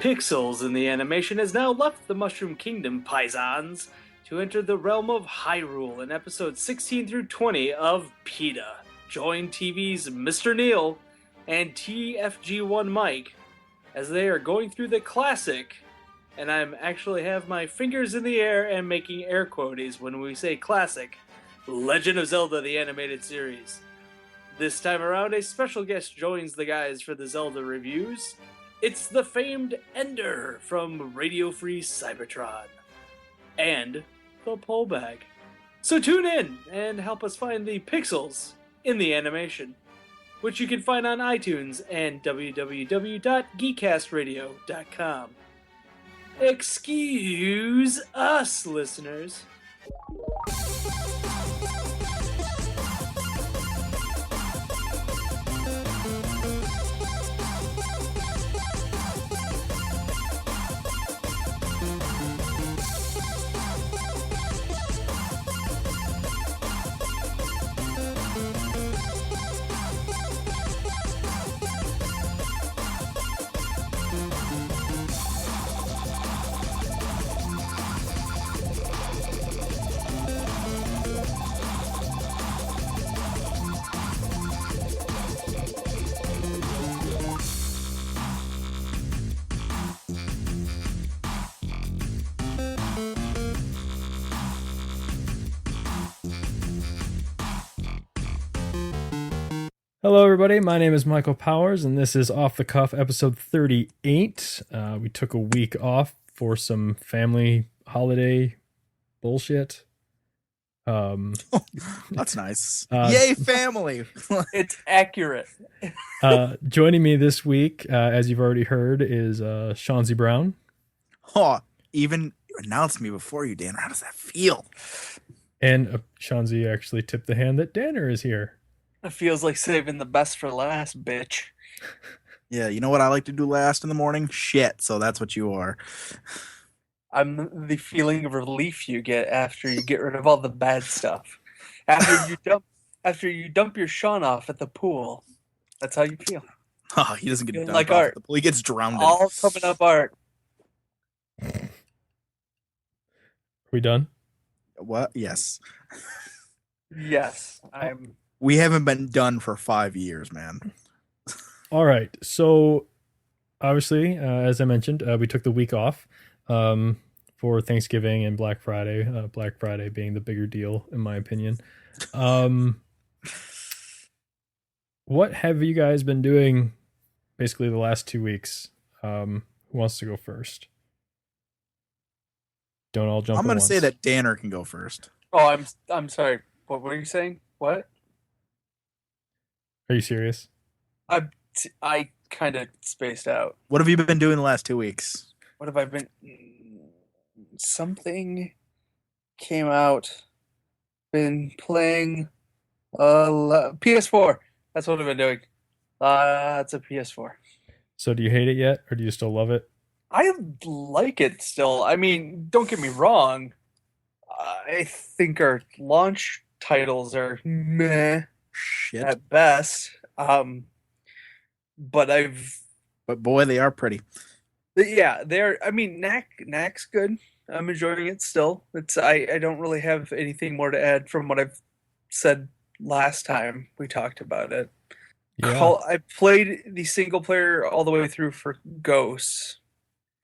Pixels in the animation has now left the Mushroom Kingdom, paisans, to enter the realm of Hyrule in episodes 16 through 20 of PETA. Join TV's Mr. Neil and TFG1 Mike as they are going through the classic, and I'm actually have my fingers in the air and making air quotes when we say classic, Legend of Zelda the Animated Series. This time around, a special guest joins the guys for the Zelda reviews. It's the famed Ender from Radio Free Cybertron. And the Pullback. So tune in and help us find the pixels in the animation, which you can find on iTunes and www.geekcastradio.com. Excuse us, listeners. Hello, everybody. My name is Michael Powers, and this is Off the Cuff, episode 38. We took a week off for some family holiday bullshit. That's nice. Yay, family! It's accurate. Joining me this week, as you've already heard, is Shanzi Brown. Oh, even you announced me before you, Dan. How does that feel? And Shanzi actually tipped the hand that Danner is here. It feels like saving the best for last, bitch. Yeah, you know what I like to do last in the morning? Shit, so that's what you are. I'm the feeling of relief you get after you get rid of all the bad stuff. After you dump your Sean off at the pool. That's how you feel. Oh, he doesn't get dumped like off art. at the pool. He gets drowned in. All coming up art. Are we done? What? Yes. Yes, We haven't been done for 5 years, man. All right. So, obviously, as I mentioned, we took the week off for Thanksgiving and Black Friday. Black Friday being the bigger deal, in my opinion. What have you guys been doing basically the last 2 weeks? Who wants to go first? Don't all jump. I'm going to say that Danner can go first. Oh, I'm sorry. What were you saying? What? Are you serious? I kind of spaced out. What have you been doing the last 2 weeks? What have I been? Something came out. Been playing PS4. That's what I've been doing. It's a PS4. So do you hate it yet, or do you still love it? I like it still. I mean, don't get me wrong. I think our launch titles are meh Shit. at best. But boy, they are pretty. Yeah, they're. I mean, Knack's good. I'm enjoying it still. I don't really have anything more to add from what I've said last time we talked about it. Yeah. I played the single player all the way through for Ghosts.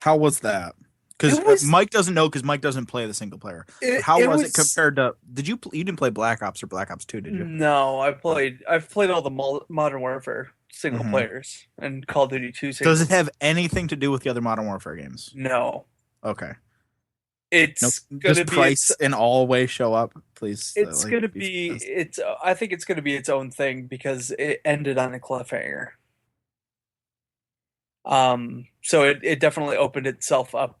How was that? Because Mike doesn't know, because Mike doesn't play the single player. How was it compared to? You didn't play Black Ops or Black Ops 2, did you? No, I've played all the Modern Warfare single players and Call of Duty 2 single. Does it have anything to do with the other Modern Warfare games? No. Okay. It's does Price in all ways show up, please? It's gonna be I think it's gonna be its own thing because it ended on a cliffhanger. So it definitely opened itself up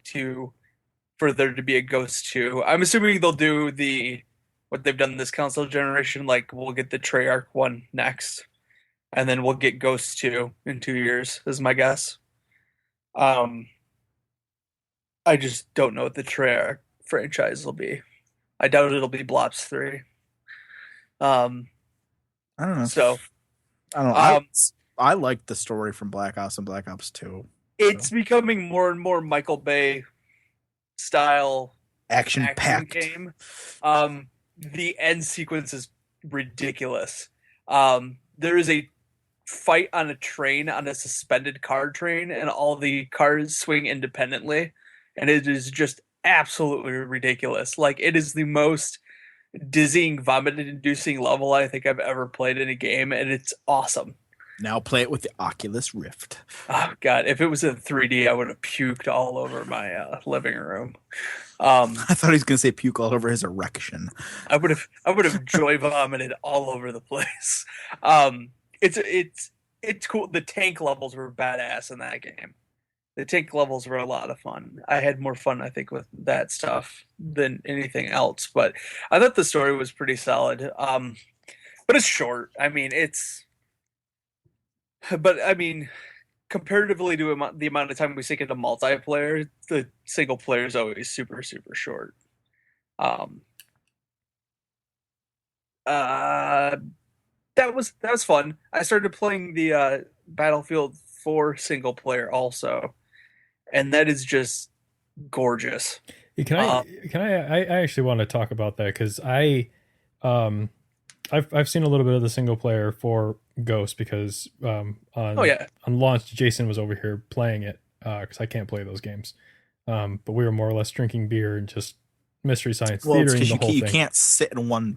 for there to be a Ghost 2. I'm assuming they'll do what they've done this console generation, like we'll get the Treyarch one next, and then we'll get Ghost 2 in 2 years, is my guess. I just don't know what the Treyarch franchise will be. I doubt it'll be Blops 3. I don't know. So I don't know. I liked the story from Black Ops and Black Ops 2. It's becoming more and more Michael Bay style action game. The end sequence is ridiculous. There is a fight on a train, on a suspended car train, and all the cars swing independently, and it is just absolutely ridiculous. Like, it is the most dizzying, vomit-inducing level I think I've ever played in a game, and it's awesome. Now play it with the Oculus Rift. Oh God! If it was in 3D, I would have puked all over my living room. I thought he was going to say puke all over his erection. I would have joy vomited all over the place. It's cool. The tank levels were badass in that game. The tank levels were a lot of fun. I had more fun, I think, with that stuff than anything else. But I thought the story was pretty solid. But it's short. I mean, comparatively to the amount of time we sink into multiplayer, the single player is always super, super short. That was fun. I started playing the Battlefield 4 single player also, and that is just gorgeous. I actually want to talk about that because I've seen a little bit of the single player for Ghost because on launch Jason was over here playing it because I can't play those games, but we were more or less drinking beer and just Mystery Science Theater. The whole thing. You can't sit in one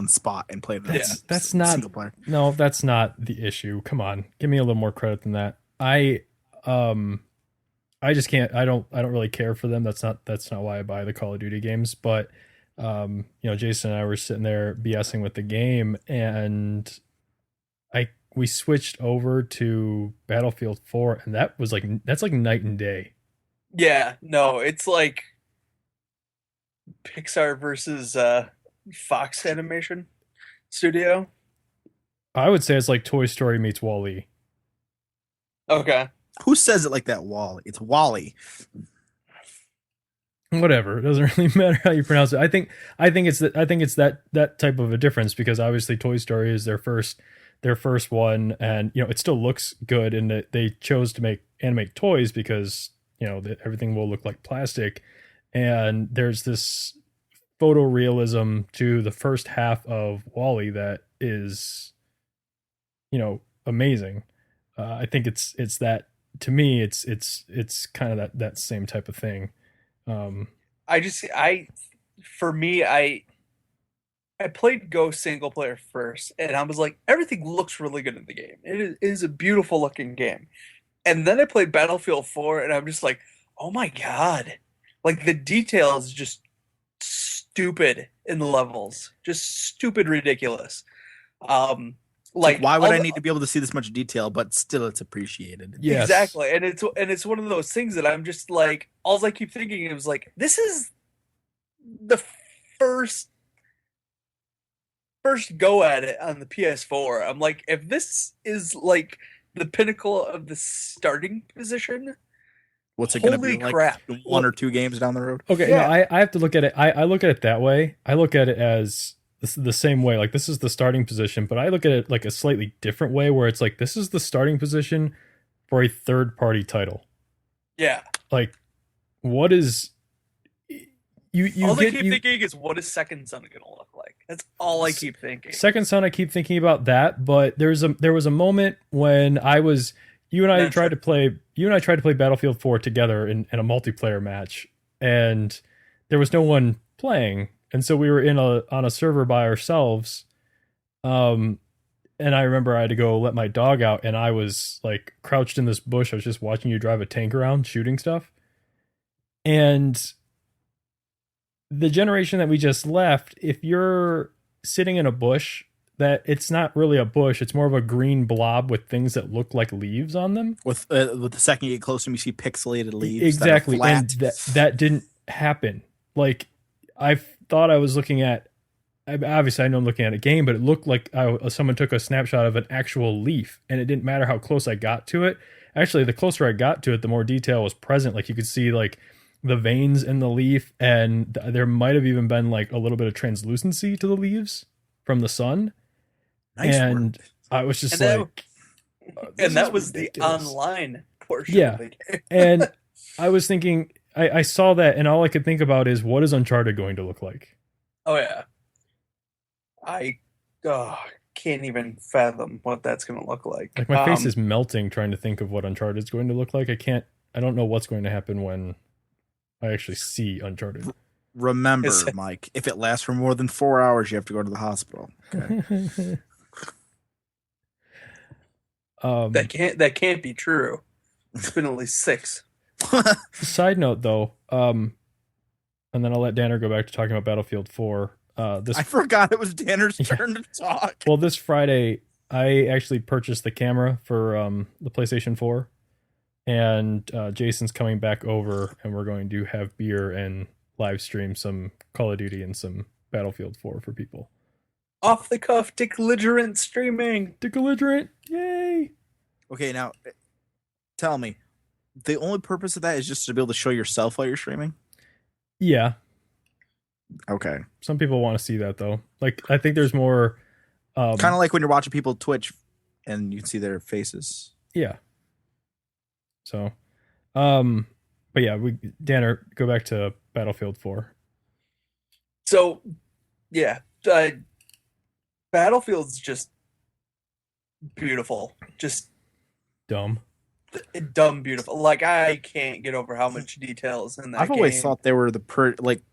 spot and play that's not single player. No, that's not the issue. Come on, give me a little more credit than that. I just can't. I don't really care for them. That's not why I buy the Call of Duty games. But Jason and I were sitting there BSing with the game, and we switched over to Battlefield 4, and that's like night and day. Yeah, no, it's like Pixar versus Fox Animation Studio. I would say it's like Toy Story meets WALL-E. Okay. Who says it like that? WALL-E. It's WALL-E. Whatever. It doesn't really matter how you pronounce it. I think it's that type of a difference because obviously Toy Story is their first one, and it still looks good, and they chose to animate toys because everything will look like plastic, and there's this photorealism to the first half of WALL-E that is amazing. I think it's that, to me it's kind of that same type of thing. I played Ghost single player first, and I was like, everything looks really good in the game. It is a beautiful looking game. And then I played Battlefield 4, and I'm just like, oh my God. Like, the detail is just stupid in the levels. Just stupid ridiculous. Like, why would I need to be able to see this much detail, but still it's appreciated? Yes. Exactly. And it's one of those things that I'm just like, all I keep thinking is like, this is the first go at it on the PS4. I'm like, if this is like the pinnacle of the starting position, what's it going to be like? Crap. One or two games down the road? Okay, yeah. No, I have to look at it. I look at it that way. I look at it as the same way. Like, this is the starting position, but I look at it like a slightly different way, where it's like, this is the starting position for a third-party title. Yeah. Like, what is all I keep thinking is, what is Second Son going to look like? That's all I keep thinking. Second Son, I keep thinking about that, but there was a moment when you and I tried to play Battlefield 4 together in a multiplayer match, and there was no one playing, and so we were on a server by ourselves. And I remember I had to go let my dog out, and I was like crouched in this bush. I was just watching you drive a tank around shooting stuff. And the generation that we just left, if you're sitting in a bush, that it's not really a bush, it's more of a green blob with things that look like leaves on them. With the second you get closer, you see pixelated leaves. Exactly, and that didn't happen. Like, I thought I was looking at, obviously I know I'm looking at a game, but it looked like someone took a snapshot of an actual leaf, and it didn't matter how close I got to it. Actually, the closer I got to it, the more detail was present. Like, you could see like the veins in the leaf, and there might have even been like a little bit of translucency to the leaves from the sun. Nice and word. I was just and that was ridiculous. The online portion of the game. And I was thinking, I saw that, and all I could think about is, what is Uncharted going to look like? Oh, yeah. I can't even fathom what that's going to look like. Like, my face is melting trying to think of what Uncharted is going to look like. I don't know what's going to happen when I actually see Uncharted. Remember, Mike, if it lasts for more than 4 hours, you have to go to the hospital. Okay. That can't be true. It's been at least 6. Side note, though, and then I'll let Danner go back to talking about Battlefield 4. I forgot it was Danner's turn to talk. Well, this Friday, I actually purchased the camera for the PlayStation 4, and Jason's coming back over, and we're going to have beer and live stream some Call of Duty and some Battlefield 4 for people. Off the cuff, Dick-Belligerent streaming. Dick-Belligerent, yay! Okay, now, tell me, the only purpose of that is just to be able to show yourself while you're streaming? Yeah. Okay. Some people want to see that, though. Like, I think there's more... kind of like when you're watching people Twitch and you can see their faces. Yeah. So, but yeah, Danner, go back to Battlefield 4. So, yeah, Battlefield's just beautiful. Just dumb beautiful. Like, I can't get over how much detail is in that I've always thought they were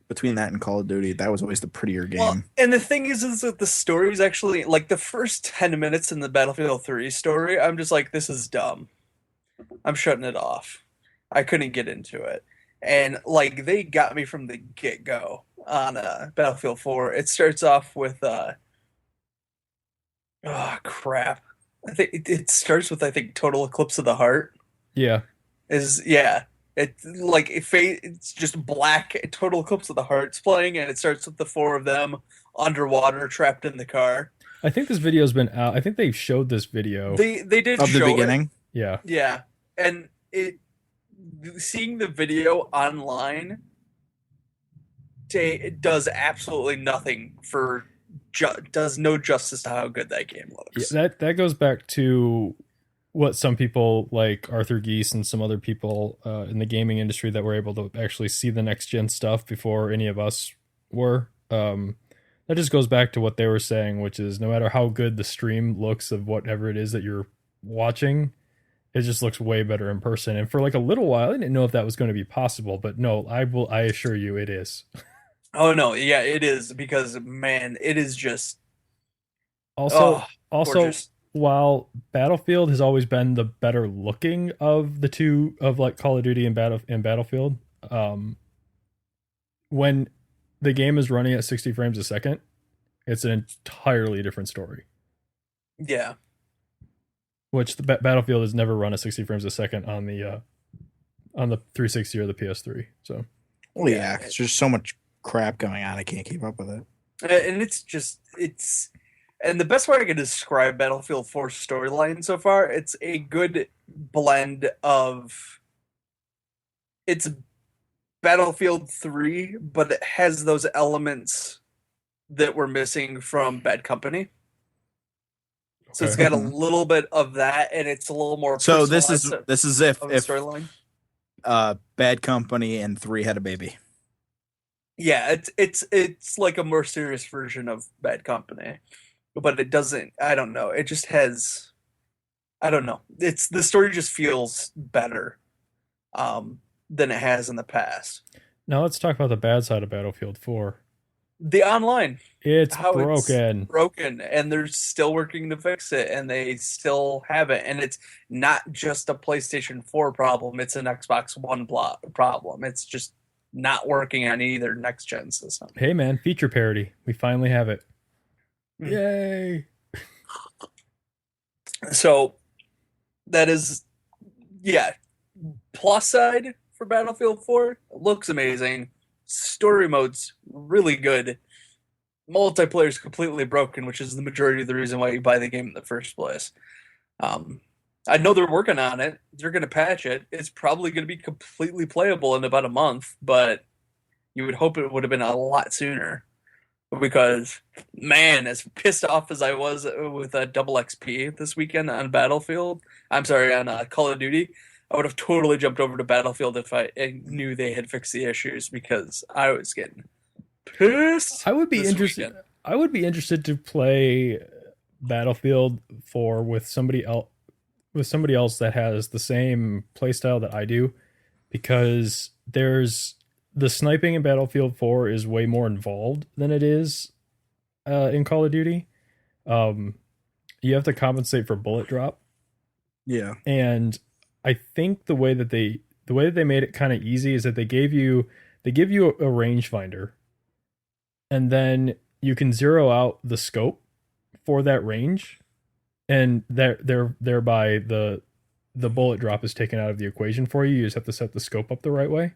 between that and Call of Duty, that was always the prettier game. Well, and the thing is that the story is actually, like, the first 10 minutes in the Battlefield 3 story, I'm just like, this is dumb. I'm shutting it off. I couldn't get into it. And, like, they got me from the get-go on Battlefield 4. It starts off with, crap. I think it starts with, Total Eclipse of the Heart. Yeah. It's just black. Total Eclipse of the Heart's playing, and it starts with the 4 of them underwater, trapped in the car. I think this video's been out. I think they showed this video. They did of show the beginning. Yeah. Yeah, and seeing the video online, it does absolutely nothing for. Does no justice to how good that game looks. Yeah, that goes back to what some people like Arthur Geese and some other people in the gaming industry that were able to actually see the next gen stuff before any of us were. That just goes back to what they were saying, which is no matter how good the stream looks of whatever it is that you're watching, it just looks way better in person. And for like a little while, I didn't know if that was going to be possible, but no, I assure you it is. Oh no, yeah, it is, because man, it is just also gorgeous. While Battlefield has always been the better looking of the two of like Call of Duty and Battlefield, when the game is running at 60 frames a second, it's an entirely different story. Yeah. Which the Battlefield has never run at 60 frames a second on the 360 or the PS3. So. Well, yeah, because there's so much crap going on, I can't keep up with it. And and the best way I can describe Battlefield 4's storyline so far, it's a good blend of, it's Battlefield 3, but it has those elements that were missing from Bad Company. So it's got a little bit of that, and it's a little more. So this is if storyline. Bad Company and 3 had a baby. Yeah, it's like a more serious version of Bad Company, but it doesn't. I don't know. It just has. I don't know. The story just feels better, than it has in the past. Now let's talk about the bad side of Battlefield 4. The online. It's broken. It's broken, and they're still working to fix it, and they still have it. And it's not just a PlayStation 4 problem; it's an Xbox One problem. It's just not working on either next gen system. Hey man, feature parity. We finally have it. Yay! So that is, yeah. Plus side for Battlefield 4, it looks amazing. Story mode's really good. Multiplayer is completely broken, which is the majority of the reason why you buy the game in the first place. I know they're working on it. They're going to patch it. It's probably going to be completely playable in about a month, but you would hope it would have been a lot sooner. Because, man, as pissed off as I was with Double XP this weekend on Call of Duty, I would have totally jumped over to Battlefield if I knew they had fixed the issues, because I was getting pissed. I would be interested. Weekend. I would be interested to play Battlefield 4 with somebody else. With somebody else that has the same playstyle that I do, because there's the sniping in Battlefield 4 is way more involved than it is in Call of Duty. You have to compensate for bullet drop. Yeah. And I think the way that they made it kind of easy is that they give you a rangefinder, and then you can zero out the scope for that range, and thereby the bullet drop is taken out of the equation for you. You just have to set the scope up the right way.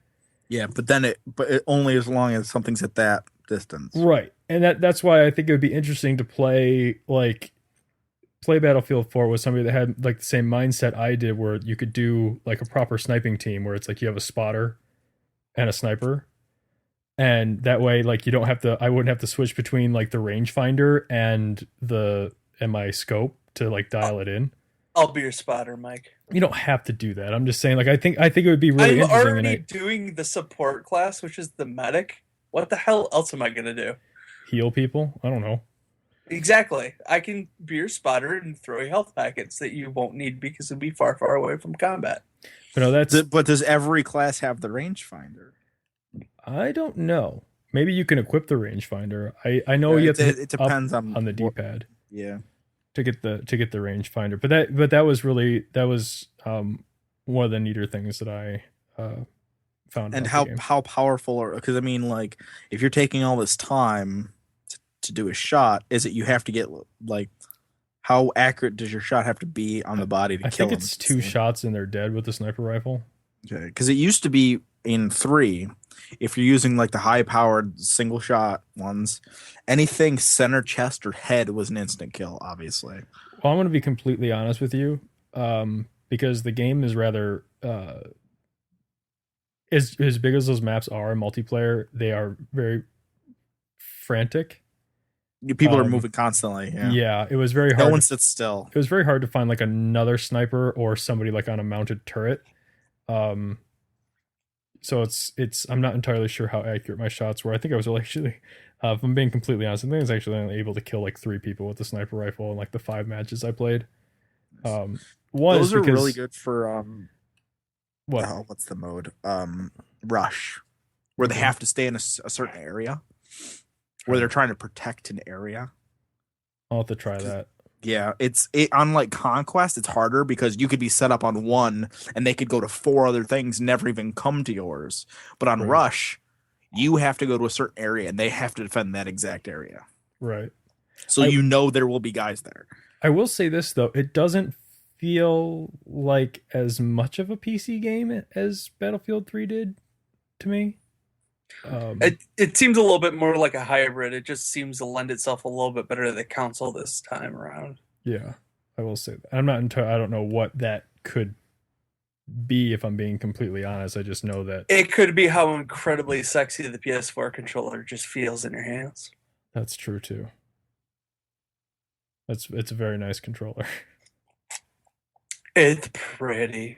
Yeah, but it only as long as something's at that distance. Right. And that's why I think it would be interesting to play Battlefield 4 with somebody that had like the same mindset I did, where you could do like a proper sniping team where it's like you have a spotter and a sniper. And that way, like, I wouldn't have to switch between like the rangefinder and my scope to like dial it in. I'll be your spotter, Mike. You don't have to do that. I'm just saying, like, I think it would be really interesting. I'm already doing the support class, which is the medic. What the hell else am I gonna do? Heal people? I don't know. Exactly. I can be your spotter and throw you health packets that you won't need because you'll be far, far away from combat. But no, But does every class have the rangefinder? I don't know. Maybe you can equip the rangefinder. I know you have to. It depends on the D-pad. Yeah. To get the rangefinder, but that was one of the neater things that I found. And how powerful because I mean, like, if you're taking all this time to do a shot, is it you have to get like how accurate does your shot have to be on the body to kill them? I think it's 2 shots and they're dead with the sniper rifle. Okay, because it used to be in 3. If you're using like the high-powered single shot ones, anything center, chest, or head was an instant kill. Obviously. Well, I'm going to be completely honest with you, because the game is rather as big as those maps are in multiplayer, they are very frantic. People are moving constantly. Yeah, it was very hard. No one sits still. It was very hard to find like another sniper or somebody like on a mounted turret. So it's I'm not entirely sure how accurate my shots were. I think I was actually, if I'm being completely honest, I think I was actually only able to kill like 3 people with the sniper rifle in like the 5 matches I played. Those are really good for what's the mode? Rush, where they have to stay in a certain area, where they're trying to protect an area. I'll have to try that. Yeah, unlike Conquest, it's harder because you could be set up on one and they could go to 4 other things, never even come to yours. But on Rush, you have to go to a certain area and they have to defend that exact area. Right. So there will be guys there. I will say this though, it doesn't feel like as much of a PC game as Battlefield 3 did to me. It seems a little bit more like a hybrid. It just seems to lend itself a little bit better to the console this time around. Yeah, I will say that. I don't know what that could be, if I'm being completely honest. I just know that it could be how incredibly sexy the PS4 controller just feels in your hands. That's true too. It's a very nice controller. It's pretty.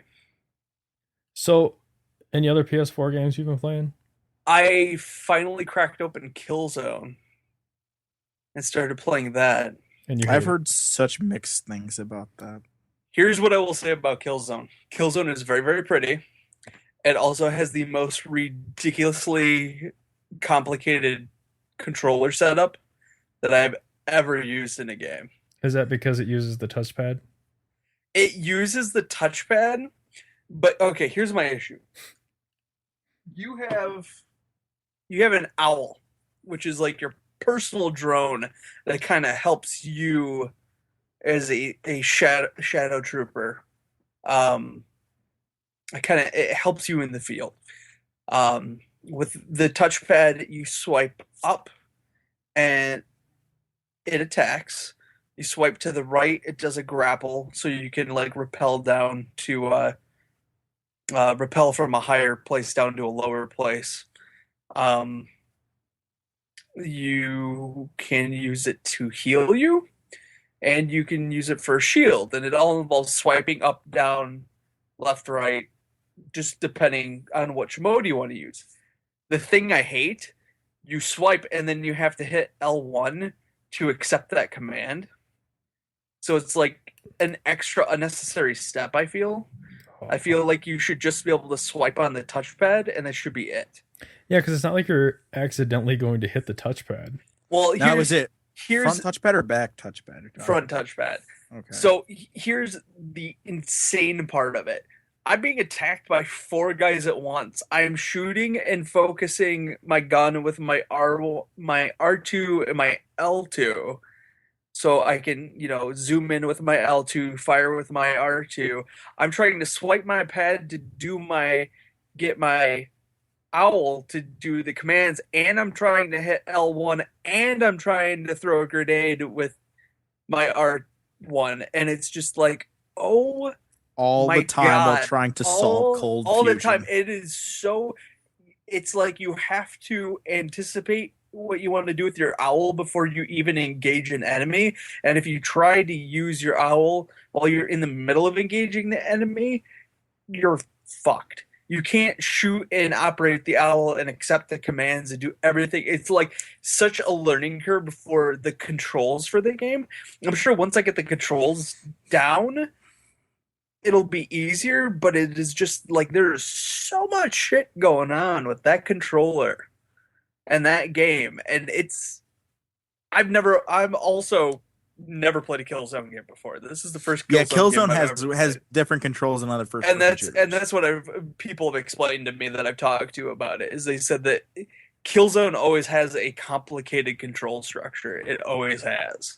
So, any other PS4 games you've been playing? I finally cracked open Killzone and started playing that. And I've heard such mixed things about that. Here's what I will say about Killzone. Killzone is very, very pretty. It also has the most ridiculously complicated controller setup that I've ever used in a game. Is that because it uses the touchpad? It uses the touchpad, but okay, here's my issue. You have an owl, which is like your personal drone that kind of helps you as a shadow trooper. It helps you in the field. With the touchpad, you swipe up and it attacks. You swipe to the right, it does a grapple, so you can like rappel down to rappel from a higher place down to a lower place. You can use it to heal you, and you can use it for a shield, and it all involves swiping up, down, left, right, just depending on which mode you want to use. The thing I hate, you swipe and then you have to hit L1 to accept that command. So it's like an extra unnecessary step, I feel. I feel like you should just be able to swipe on the touchpad and that should be it. Yeah, because it's not like you're accidentally going to hit the touchpad. Well, That was it. Here's Front touchpad or back touchpad? front touchpad. Okay. So here's the insane part of it. I'm being attacked by 4 guys at once. I'm shooting and focusing my gun with my R2 and my L2. So I can, zoom in with my L2, fire with my R2. I'm trying to swipe my pad to get my owl to do the commands, and I'm trying to hit L1, and I'm trying to throw a grenade with my R1, and it's just like, oh, all my the time God. while trying to solve cold all fusion. the time. It is so. It's like you have to anticipate what you want to do with your owl before you even engage an enemy, and if you try to use your owl while you're in the middle of engaging the enemy, you're fucked. You can't shoot and operate the owl and accept the commands and do everything. It's like such a learning curve for the controls for the game. I'm sure once I get the controls down, it'll be easier, but it is just like there's so much shit going on with that controller and that game. And I've also never played a Killzone game before. This is the first Killzone game I've ever has played. different controls than other first And that's what people have explained to me that I've talked to about it, is they said that Killzone always has a complicated control structure. It always has.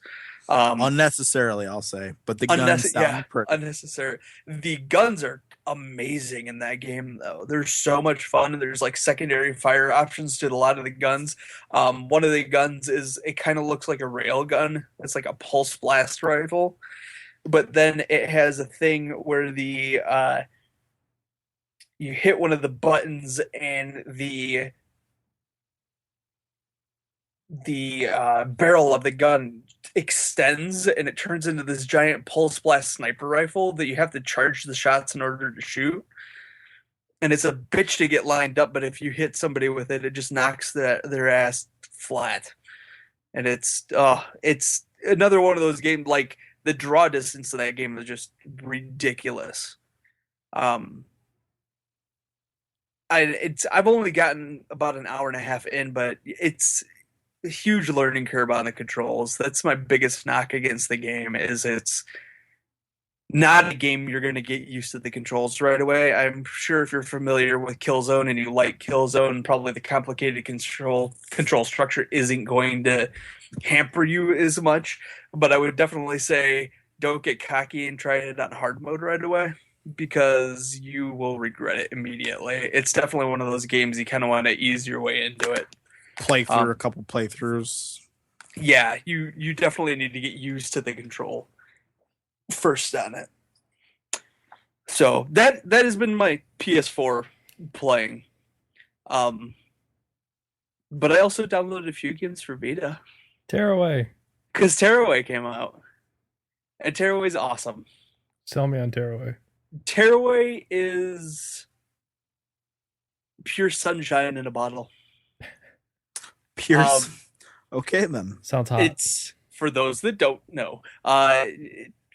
Unnecessarily, I'll say, but the guns sound perfect. Unnecessary. The guns are amazing in that game, though. They're so much fun. There's like secondary fire options to a lot of the guns. One of the guns it kind of looks like a rail gun. It's like a pulse blast rifle, but then it has a thing where you hit one of the buttons and the barrel of the gun extends and it turns into this giant pulse blast sniper rifle that you have to charge the shots in order to shoot. And it's a bitch to get lined up, but if you hit somebody with it, it just knocks their ass flat. And it's another one of those games, like the draw distance of that game is just ridiculous. I've only gotten about an hour and a half in, but it's a huge learning curve on the controls. That's my biggest knock against the game, is it's not a game you're going to get used to the controls right away. I'm sure if you're familiar with Killzone and you like Killzone, probably the complicated control structure isn't going to hamper you as much, but I would definitely say don't get cocky and try it on hard mode right away, because you will regret it immediately. It's definitely one of those games you kind of want to ease your way into it. Play through a couple playthroughs. Yeah, you definitely need to get used to the control first on it. So that has been my PS4 playing. But I also downloaded a few games for Vita. Tearaway. Because Tearaway came out. And Tearaway's awesome. Sell me on Tearaway. Tearaway is pure sunshine in a bottle. Pure. Okay, then. Sounds hot. It's, for those that don't know,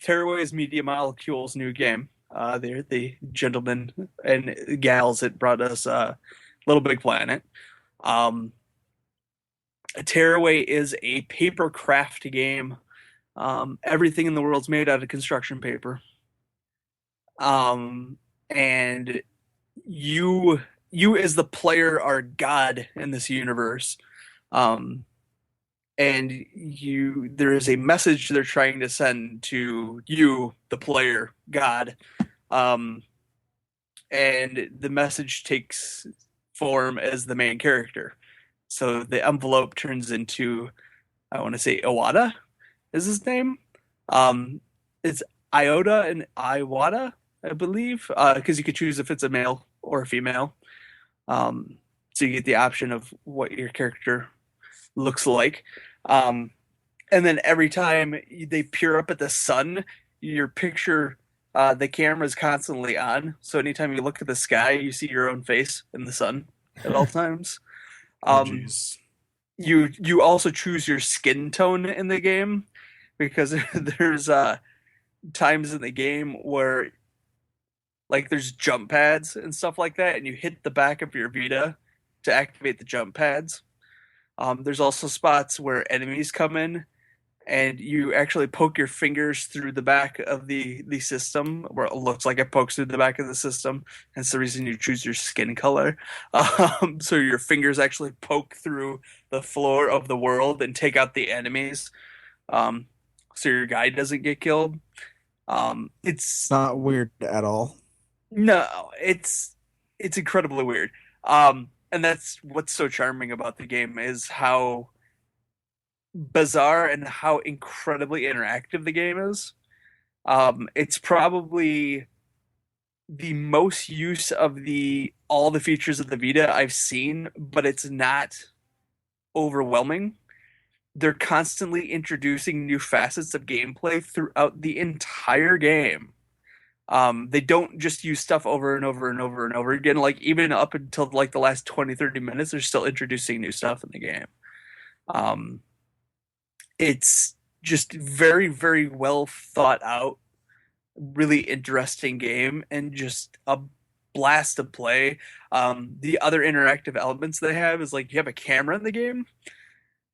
Tearaway is Media Molecule's new game. They're the gentlemen and gals that brought us Little Big Planet. Tearaway is a paper craft game. Everything in the world's made out of construction paper. And you as the player are God in this universe. And there is a message they're trying to send to you, the player, God. And the message takes form as the main character. So the envelope turns into, I want to say Iwata is his name. It's Iota and Iwata, I believe, because you could choose if it's a male or a female. So you get the option of what your character looks like. And then every time they peer up at the sun, your picture the camera's constantly on, so anytime you look at the sky, you see your own face in the sun at all times. Oh, jeez. You also choose your skin tone in the game because there's times in the game where like there's jump pads and stuff like that, and you hit the back of your Vita to activate the jump pads. There's also spots where enemies come in, and you actually poke your fingers through the back of the system, where it looks like it pokes through the back of the system. That's the reason you choose your skin color. So your fingers actually poke through the floor of the world and take out the enemies, so your guy doesn't get killed. It's not weird at all. No, it's incredibly weird. And that's what's so charming about the game is how bizarre and how incredibly interactive the game is. It's probably the most use of all the features of the Vita I've seen, but it's not overwhelming. They're constantly introducing new facets of gameplay throughout the entire game. They don't just use stuff over and over and over and over again. Like even up until like the last 20, 30 minutes, they're still introducing new stuff in the game. It's just very, very well thought out, really interesting game, and just a blast to play. The other interactive elements they have is like you have a camera in the game,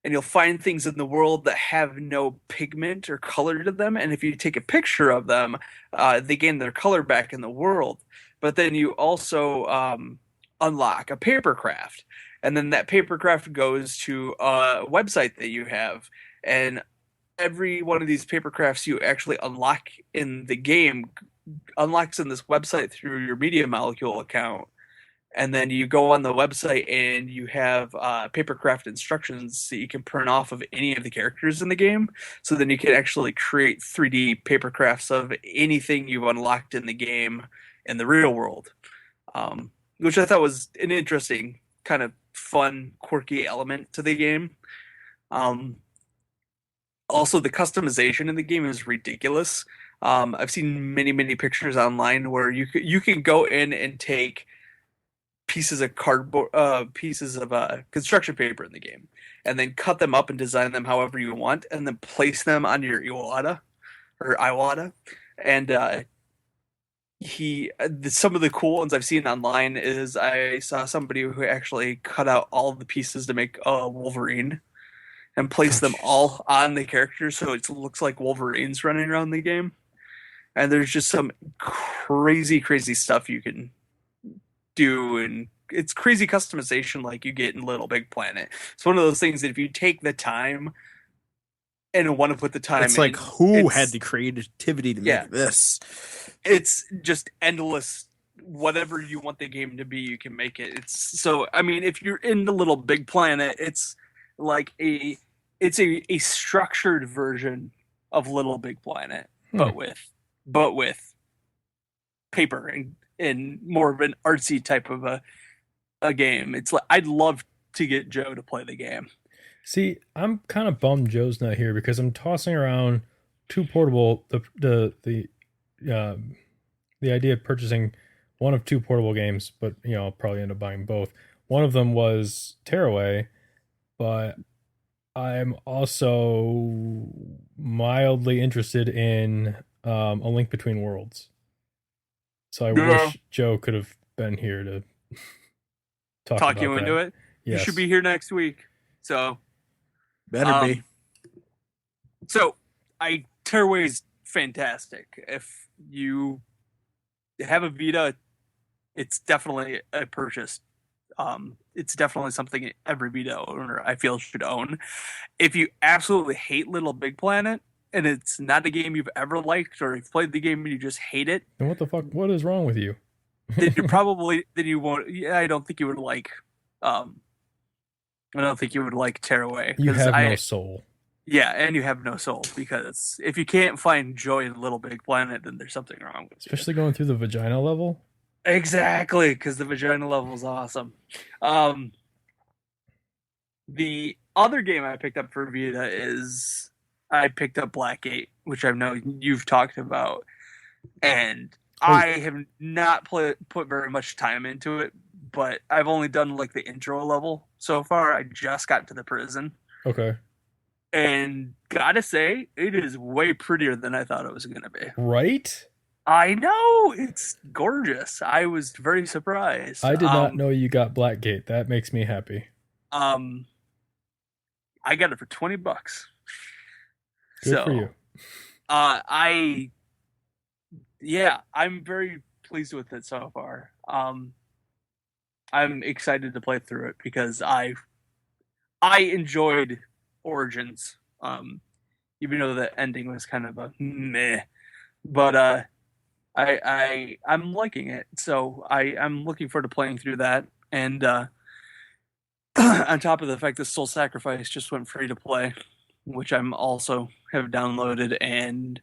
and you'll find things in the world that have no pigment or color to them. And if you take a picture of them, they gain their color back in the world. But then you also unlock a papercraft. And then that papercraft goes to a website that you have. And every one of these papercrafts you actually unlock in the game unlocks in this website through your Media Molecule account. And then you go on the website and you have papercraft instructions that you can print off of any of the characters in the game. So then you can actually create 3D papercrafts of anything you've unlocked in the game in the real world, which I thought was an interesting kind of fun, quirky element to the game. Also, the customization in the game is ridiculous. I've seen many, many pictures online where you can go in and take pieces of cardboard, pieces of construction paper in the game, and then cut them up and design them however you want, and then place them on your Iwata or Iwata. And some of the cool ones I've seen online is I saw somebody who actually cut out all of the pieces to make Wolverine and place them all on the characters so it looks like Wolverine's running around the game. And there's just some crazy, crazy stuff you can do, and it's crazy customization like you get in Little Big Planet. It's one of those things that if you take the time and want to put the time it's like who had the creativity to make this? It's just endless. Whatever you want the game to be, you can make it. It's so, I mean, if you're in the Little Big Planet, it's like a structured version of Little Big Planet, but with paper and more of an artsy type of a game. It's like I'd love to get Joe to play the game. See, I'm kind of bummed Joe's not here because I'm tossing around two portable the idea of purchasing one of two portable games, but I'll probably end up buying both. One of them was Tearaway, but I'm also mildly interested in A Link Between Worlds. So I wish Joe could have been here to talk you into it. Yes. You should be here next week. So better be. So Tearaway is fantastic. If you have a Vita, it's definitely a purchase. It's definitely something every Vita owner I feel should own. If you absolutely hate Little Big Planet, and it's not a game you've ever liked, or you've played the game and you just hate it, then what the fuck? What is wrong with you? then you won't. Yeah, I don't think you would like. I don't think you would like Tearaway. You have no soul. Yeah, and you have no soul, because if you can't find joy in Little Big Planet, then there's something wrong with you. Especially going through the vagina level. Exactly, because the vagina level is awesome. The other game I picked up for Vita is I picked up Blackgate, which I know you've talked about. and I have not put very much time into it, but I've only done like the intro level so far. I just got to the prison. Okay. And gotta say, it is way prettier than I thought it was gonna be. Right? I know, it's gorgeous. I was very surprised. I did not know you got Blackgate. That makes me happy. I got it for $20. Good for you. I'm very pleased with it so far. I'm excited to play through it because I enjoyed Origins, even though the ending was kind of a meh. But I'm liking it, so I'm looking forward to playing through that. And on top of the fact that Soul Sacrifice just went free to play, which I'm also have downloaded, and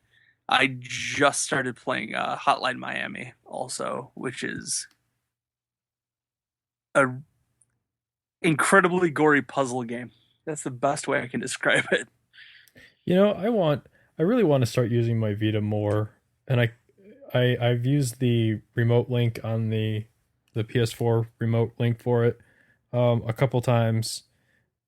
I just started playing Hotline Miami also, which is a incredibly gory puzzle game. That's the best way I can describe it. You know, I really want to start using my Vita more, and I've used the remote link on the PS4 remote link for it a couple times,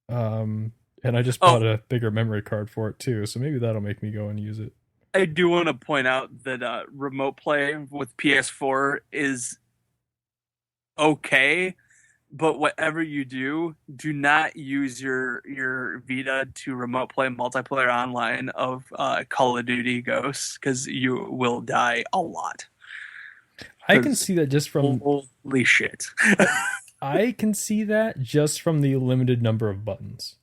and I just bought a bigger memory card for it too, so maybe that'll make me go and use it. I do want to point out that remote play with PS4 is okay, but whatever you do not use your Vita to remote play multiplayer online of Call of Duty Ghosts, because you will die a lot. I can see that just from... Holy shit. I can see that just from the limited number of buttons.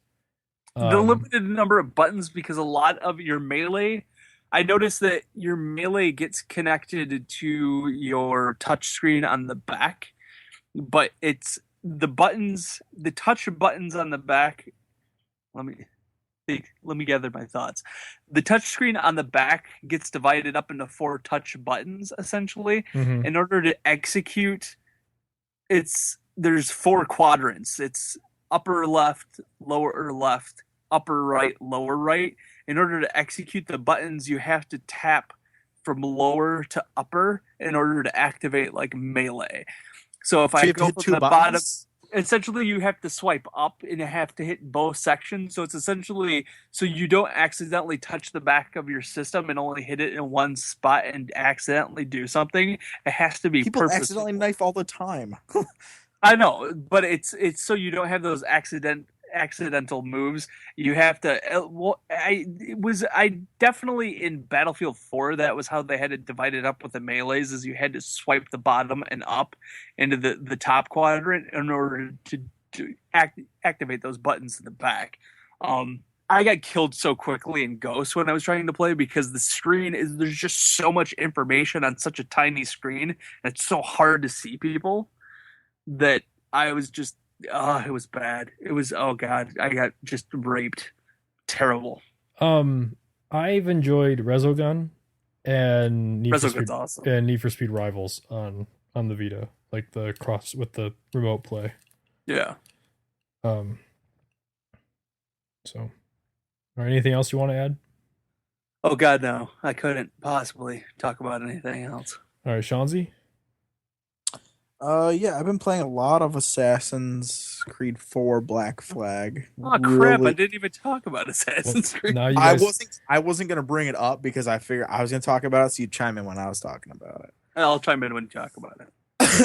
The limited number of buttons, because a lot of your melee... I noticed that your melee gets connected to your touchscreen on the back, but it's the buttons, the touch buttons on the back. Let me gather my thoughts. The touchscreen on the back gets divided up into 4 touch buttons, essentially. Mm-hmm. In order to execute, there's 4 quadrants. It's upper left, lower left, upper right, lower right. In order to execute the buttons, you have to tap from lower to upper in order to activate like melee. So if I go from the bottom, essentially you have to swipe up and you have to hit both sections. So it's essentially so you don't accidentally touch the back of your system and only hit it in one spot and accidentally do something. It has to be people purposeful. Accidentally knife all the time. I know, but it's so you don't have those accidental moves. You have to I definitely in Battlefield 4 that was how they had it divided up with the melees, is you had to swipe the bottom and up into the top quadrant in order to activate those buttons in the back. I got killed so quickly in Ghost when I was trying to play because the screen there's just so much information on such a tiny screen, and it's so hard to see people that I was just it was bad. It was, oh god, I got just raped. Terrible. I've enjoyed Resogun and awesome. And Need for Speed Rivals on the Vita, like the cross with the remote play. Yeah. So, or anything else you want to add? Oh god, no. I couldn't possibly talk about anything else. All right, Shanzi? Yeah, I've been playing a lot of Assassin's Creed 4 Black Flag. Oh crap, I didn't even talk about Assassin's Creed. Now you guys... I wasn't gonna bring it up because I figured I was gonna talk about it, so you'd chime in when I was talking about it. I'll chime in when you talk about it.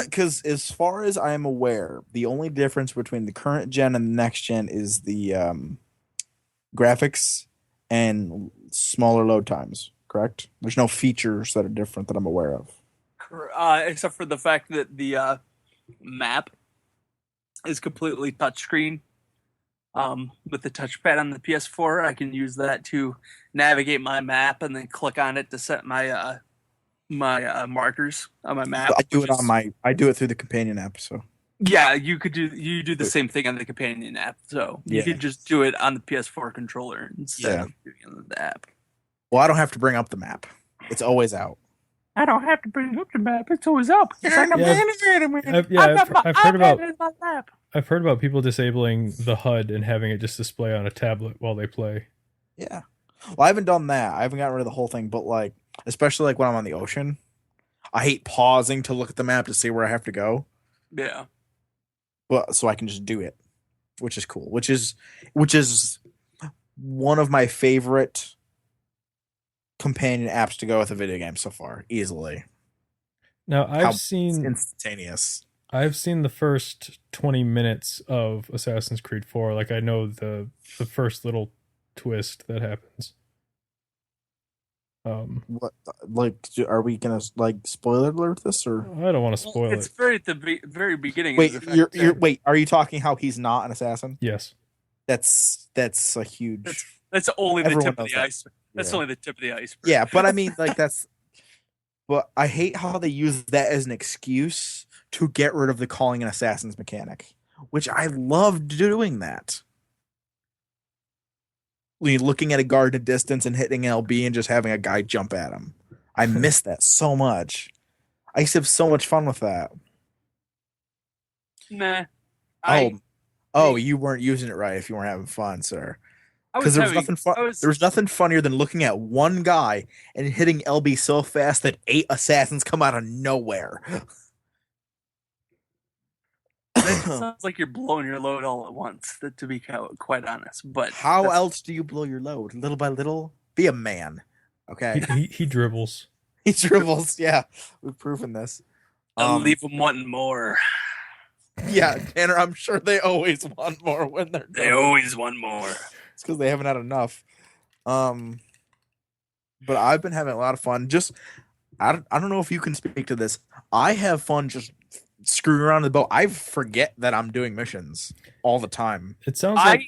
Because as far as I am aware, the only difference between the current gen and the next gen is the graphics and smaller load times, correct? There's no features that are different that I'm aware of. Except for the fact that the map is completely touchscreen. With the touchpad on the PS4, I can use that to navigate my map and then click on it to set my my markers on my map. I do it through the companion app. So yeah, you do the same thing on the companion app. So you could just do it on the PS4 controller instead of doing it on the app. Well, I don't have to bring up the map; it's always out. I don't have to bring up the map; it's always up. It's like I've heard about people disabling the HUD and having it just display on a tablet while they play. Yeah. Well, I haven't done that. I haven't gotten rid of the whole thing, but like, especially like when I'm on the ocean, I hate pausing to look at the map to see where I have to go. Yeah. But so I can just do it, which is cool. Which is one of my favorite companion apps to go with a video game so far, easily. Now It's instantaneous. I've seen the first 20 minutes of Assassin's Creed 4. Like I know the first little twist that happens. What, like, are we gonna like spoiler alert this, or I don't want to spoil It's it. very at the very beginning. wait? of the fact Wait. Are you talking how he's not an assassin? Yes. That's a huge. That's only the Everyone tip of knows the that. iceberg. That's Yeah. only the tip of the iceberg. Yeah, but I mean, like that's. But I hate how they use that as an excuse to get rid of the calling an assassin's mechanic, which I loved doing that. Looking at a guard at a distance and hitting LB and just having a guy jump at him. I miss that so much. I used to have so much fun with that. Nah. You weren't using it right if you weren't having fun, sir. I Because was there was having- nothing fun. I was- There was nothing funnier than looking at one guy and hitting LB so fast that 8 assassins come out of nowhere. That sounds like you're blowing your load all at once, to be quite honest. But How that's- else do you blow your load? Little by little? Be a man. Okay. He dribbles. He dribbles. Yeah. We've proven this. I'll leave them wanting more. Yeah, Tanner, I'm sure they always want more when they're They done. always want more. It's because they haven't had enough. But I've been having a lot of fun. Just I don't know if you can speak to this. I have fun just screwing around in the boat. I forget that I'm doing missions all the time. It sounds like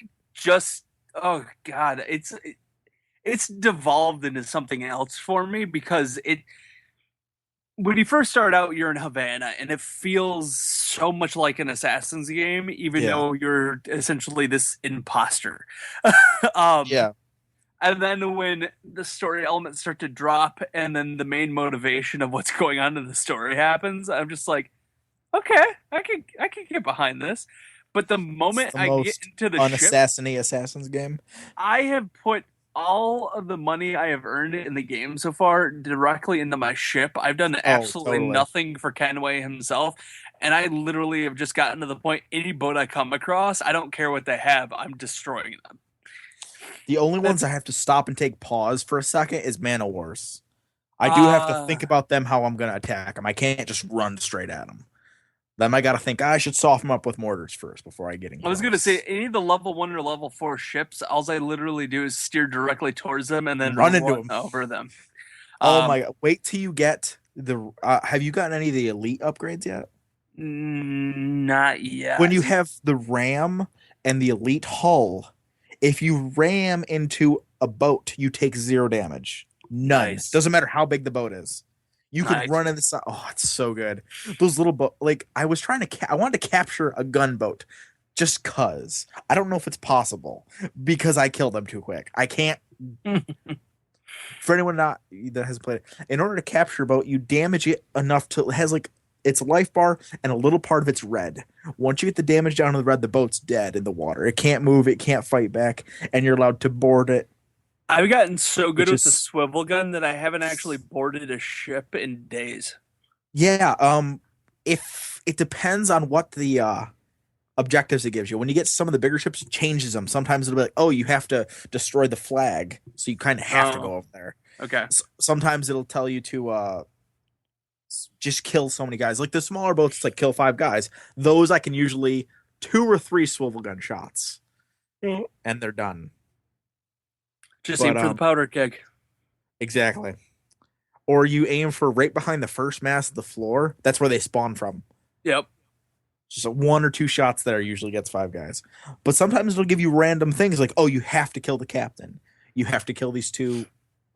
Oh god, it's devolved into something else for me because when you first start out, you're in Havana, and it feels so much like an Assassin's game, even Yeah. though you're essentially this imposter. Yeah. And then when the story elements start to drop, and then the main motivation of what's going on in the story happens, I'm just like, okay, I can get behind this. But the moment the I most get into the ship, Assassin's game. I have put all of the money I have earned in the game so far directly into my ship. I've done absolutely totally. nothing for Kenway himself. And I literally have just gotten to the point, any boat I come across, I don't care what they have, I'm destroying them. The only ones I have to stop and take pause for a second is Man of Wars. I do have to think about them, how I'm going to attack them. I can't just run straight at them. Then I got to think, I should soften them up with mortars first before I get in. I was going to say, any of the level 1 or level 4 ships, all I literally do is steer directly towards them and then Run into them. over them. Oh my God. Wait till you get the... have you gotten any of the elite upgrades yet? Not yet. When you have the ram and the elite hull, if you ram into a boat, you take 0 damage. None. Nice. Doesn't matter how big the boat is. You Nice. could run in the side. Oh, it's so good. Those little boat, like I was trying to, I wanted to capture a gunboat, just cause. I don't know if it's possible because I killed them too quick. I can't. For anyone that hasn't played it, in order to capture a boat, you damage it enough to it has like its life bar and a little part of it's red. Once you get the damage down to the red, the boat's dead in the water. It can't move. It can't fight back, and you're allowed to board it. I've gotten so good Which with the is- swivel gun that I haven't actually boarded a ship in days. Yeah. If it depends on what the objectives it gives you. When you get some of the bigger ships, it changes them. Sometimes it'll be like, oh, you have to destroy the flag, so you kind of have to Oh. go over there. Okay. Sometimes it'll tell you to just kill so many guys. Like the smaller boats, it's like kill 5 guys. Those I can usually 2 or 3 swivel gun shots, and they're done. Just But, aim for the powder keg. Exactly. Or you aim for right behind the first mast of the floor. That's where they spawn from. Yep. Just 1 or 2 shots there usually gets 5 guys. But sometimes it'll give you random things like, oh, you have to kill the captain. You have to kill these 2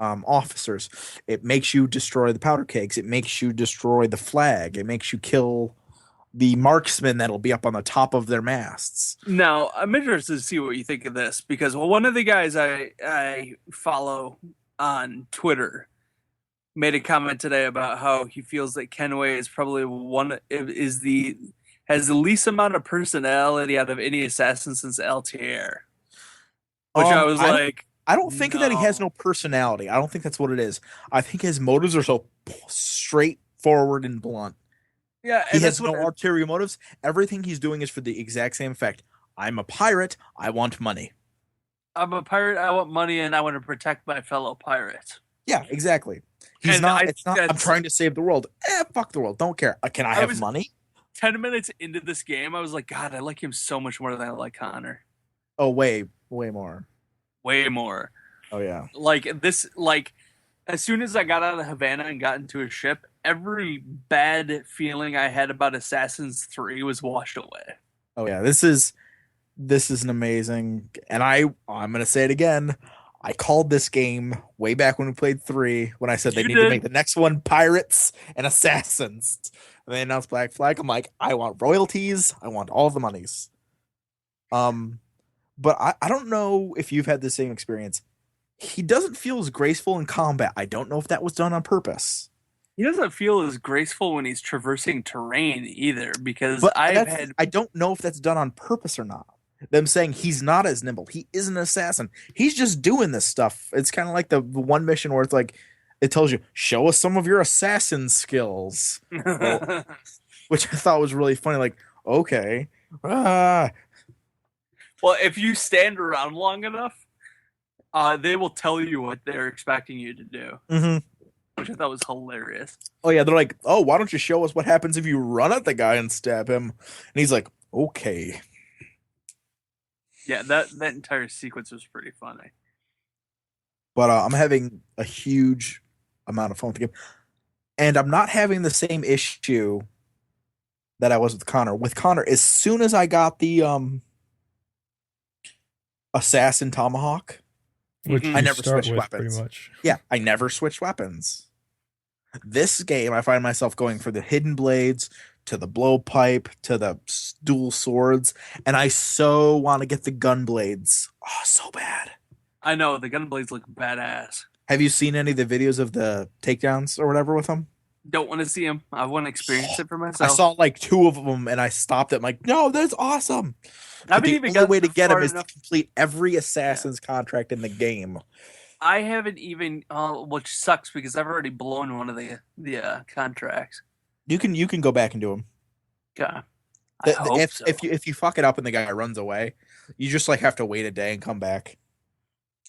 officers. It makes you destroy the powder kegs. It makes you destroy the flag. It makes you kill the marksman that'll be up on the top of their masts. Now, I'm interested to see what you think of this because one of the guys I follow on Twitter made a comment today about how he feels that Kenway is probably has the least amount of personality out of any assassin since Altair. Which I was like, I don't think that he has no. no personality. I don't think that's what it is. I think his motives are so straight straightforward and blunt. Yeah, He and has that's what no ulterior motives. Everything he's doing is for the exact same effect. I'm a pirate. I want money. I'm a pirate. I want money, and I want to protect my fellow pirates. Yeah, exactly. He's And not. I It's think not. I'm that's- trying to save the world. Fuck the world. Don't care. Can I have was- money? 10 minutes into this game, I was like, God, I like him so much more than I like Connor. Oh, way more. Way more. Oh yeah. As soon as I got out of Havana and got into a ship, every bad feeling I had about Assassin's 3 was washed away. Oh yeah. This is an amazing. And I'm gonna say it again. I called this game way back when we played 3 when I said they need to make the next one pirates and assassins. And they announced Black Flag. I'm like, I want royalties. I want all the monies. But I don't know if you've had the same experience. He doesn't feel as graceful in combat. I don't know if that was done on purpose. He doesn't feel as graceful when he's traversing terrain either, because But I don't know if that's done on purpose or not. Them saying he's not as nimble. He isn't an assassin. He's just doing this stuff. It's kind of like the one mission where it's like, it tells you, show us some of your assassin skills. Which I thought was really funny. Like, okay. Well, if you stand around long enough, they will tell you what they're expecting you to do, which I thought was hilarious. Oh, yeah. They're like, oh, why don't you show us what happens if you run at the guy and stab him? And he's like, okay. Yeah, that entire sequence was pretty funny. But I'm having a huge amount of fun with the game. And I'm not having the same issue that I was with Connor. With Connor, as soon as I got the Assassin Tomahawk, Which I never start switched with, weapons. pretty much. Yeah, I never switched weapons. This game, I find myself going for the hidden blades, to the blowpipe, to the dual swords, and I so want to get the gun blades. Oh, so bad. I know, the gunblades look badass. Have you seen any of the videos of the takedowns or whatever with them? Don't want to see them. I want to experience it for myself. I saw like 2 of them and I stopped it. I'm like, no, that's awesome. I haven't the even only got way to get far him is enough. to complete every assassin's contract in the game. I haven't even, which sucks because I've already blown one of the contracts. You can go back and do them. Okay. I hope so. If you fuck it up and the guy runs away, you just like have to wait a day and come back.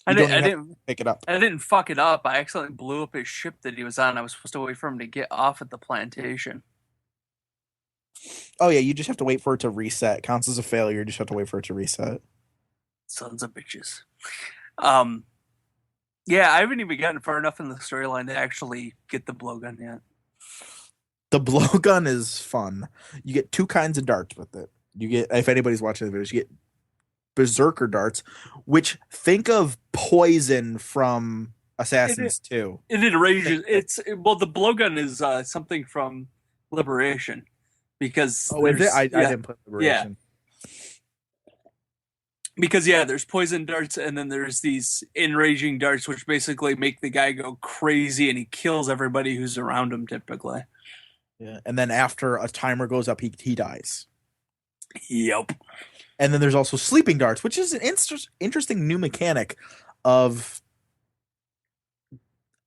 I You don't even have didn't to pick it up. I didn't fuck it up. I accidentally blew up his ship that he was on. I was supposed to wait for him to get off at the plantation. Oh yeah, you just have to wait for it to reset. It counts as a failure. You just have to wait for it to reset. Sons of bitches. Yeah, I haven't even gotten far enough in the storyline to actually get the blowgun yet. The blowgun is fun. You get 2 kinds of darts with it. You get, if anybody's watching the videos, you get berserker darts, which think of poison from Assassins 2. It enrages. The blowgun is something from Liberation, because Oh, is it? I didn't put Liberation. Because there's poison darts, and then there's these enraging darts, which basically make the guy go crazy, and he kills everybody who's around him typically. Yeah, and then after a timer goes up, he dies. Yep. And then there's also sleeping darts, which is an interesting new mechanic of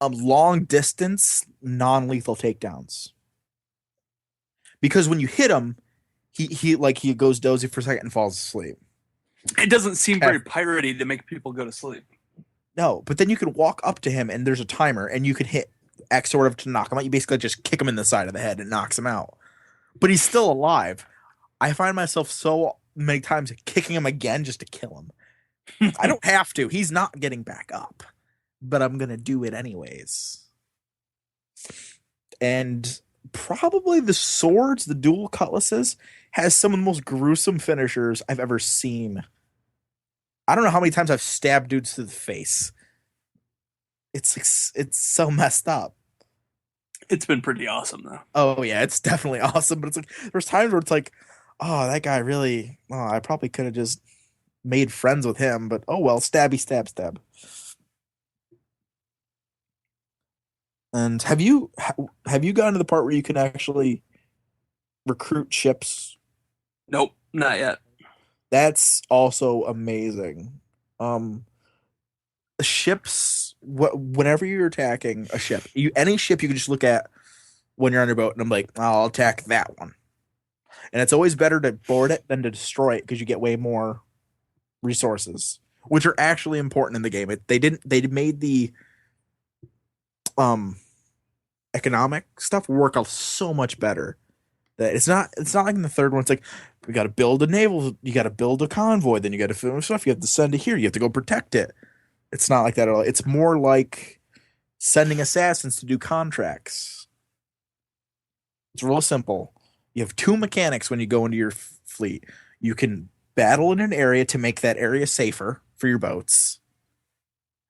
long distance non-lethal takedowns. Because when you hit him, he goes dozy for a second and falls asleep. It doesn't seem very piratey to make people go to sleep. No, but then you can walk up to him and there's a timer and you can hit X sort of to knock him out. You basically just kick him in the side of the head and knocks him out. But he's still alive. I find myself so many times kicking him again just to kill him. I don't have to. He's not getting back up. But I'm going to do it anyways. And probably the swords, the dual cutlasses, has some of the most gruesome finishers I've ever seen. I don't know how many times I've stabbed dudes to the face. It's so messed up. It's been pretty awesome though. Oh yeah, it's definitely awesome. But it's like there's times where it's like, oh, that guy really. Oh, I probably could have just made friends with him. But oh well, stabby stab stab. And have you gotten to the part where you can actually recruit ships? Nope, not yet. That's also amazing. Ships, whenever you're attacking a ship, any ship you can just look at when you're on your boat, and I'm like, I'll attack that one. And it's always better to board it than to destroy it because you get way more resources, which are actually important in the game. They made the economic stuff work out so much better that it's not like in the third one. It's like, we got to build a naval, you got to build a convoy, then you got to film stuff, you have to send it here, you have to go protect it. It's not like that at all. It's more like sending assassins to do contracts. It's real simple. You have two mechanics when you go into your fleet. You can battle in an area to make that area safer for your boats,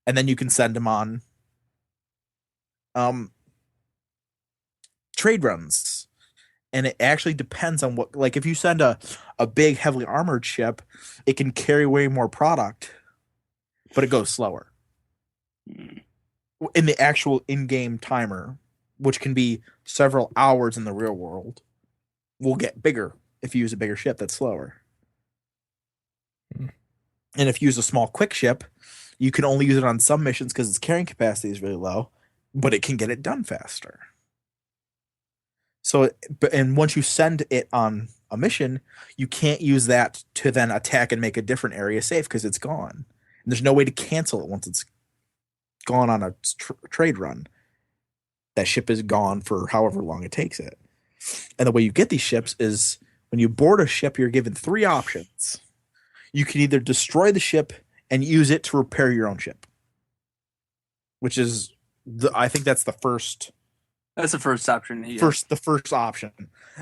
and then you can send them on trade runs. And it actually depends on what, like if you send a big heavily armored ship, it can carry way more product, but it goes slower in the actual in-game timer, which can be several hours in the real world. Will get bigger if you use a bigger ship that's slower. And if you use a small quick ship, you can only use it on some missions because its carrying capacity is really low, but it can get it done faster. So, and once you send it on a mission, you can't use that to then attack and make a different area safe because it's gone. And there's no way to cancel it once it's gone on a trade run. That ship is gone for however long it takes it. And the way you get these ships is when you board a ship, you're given three options. You can either destroy the ship and use it to repair your own ship, which is, I think that's the first. That's the first option. Yeah. The first option.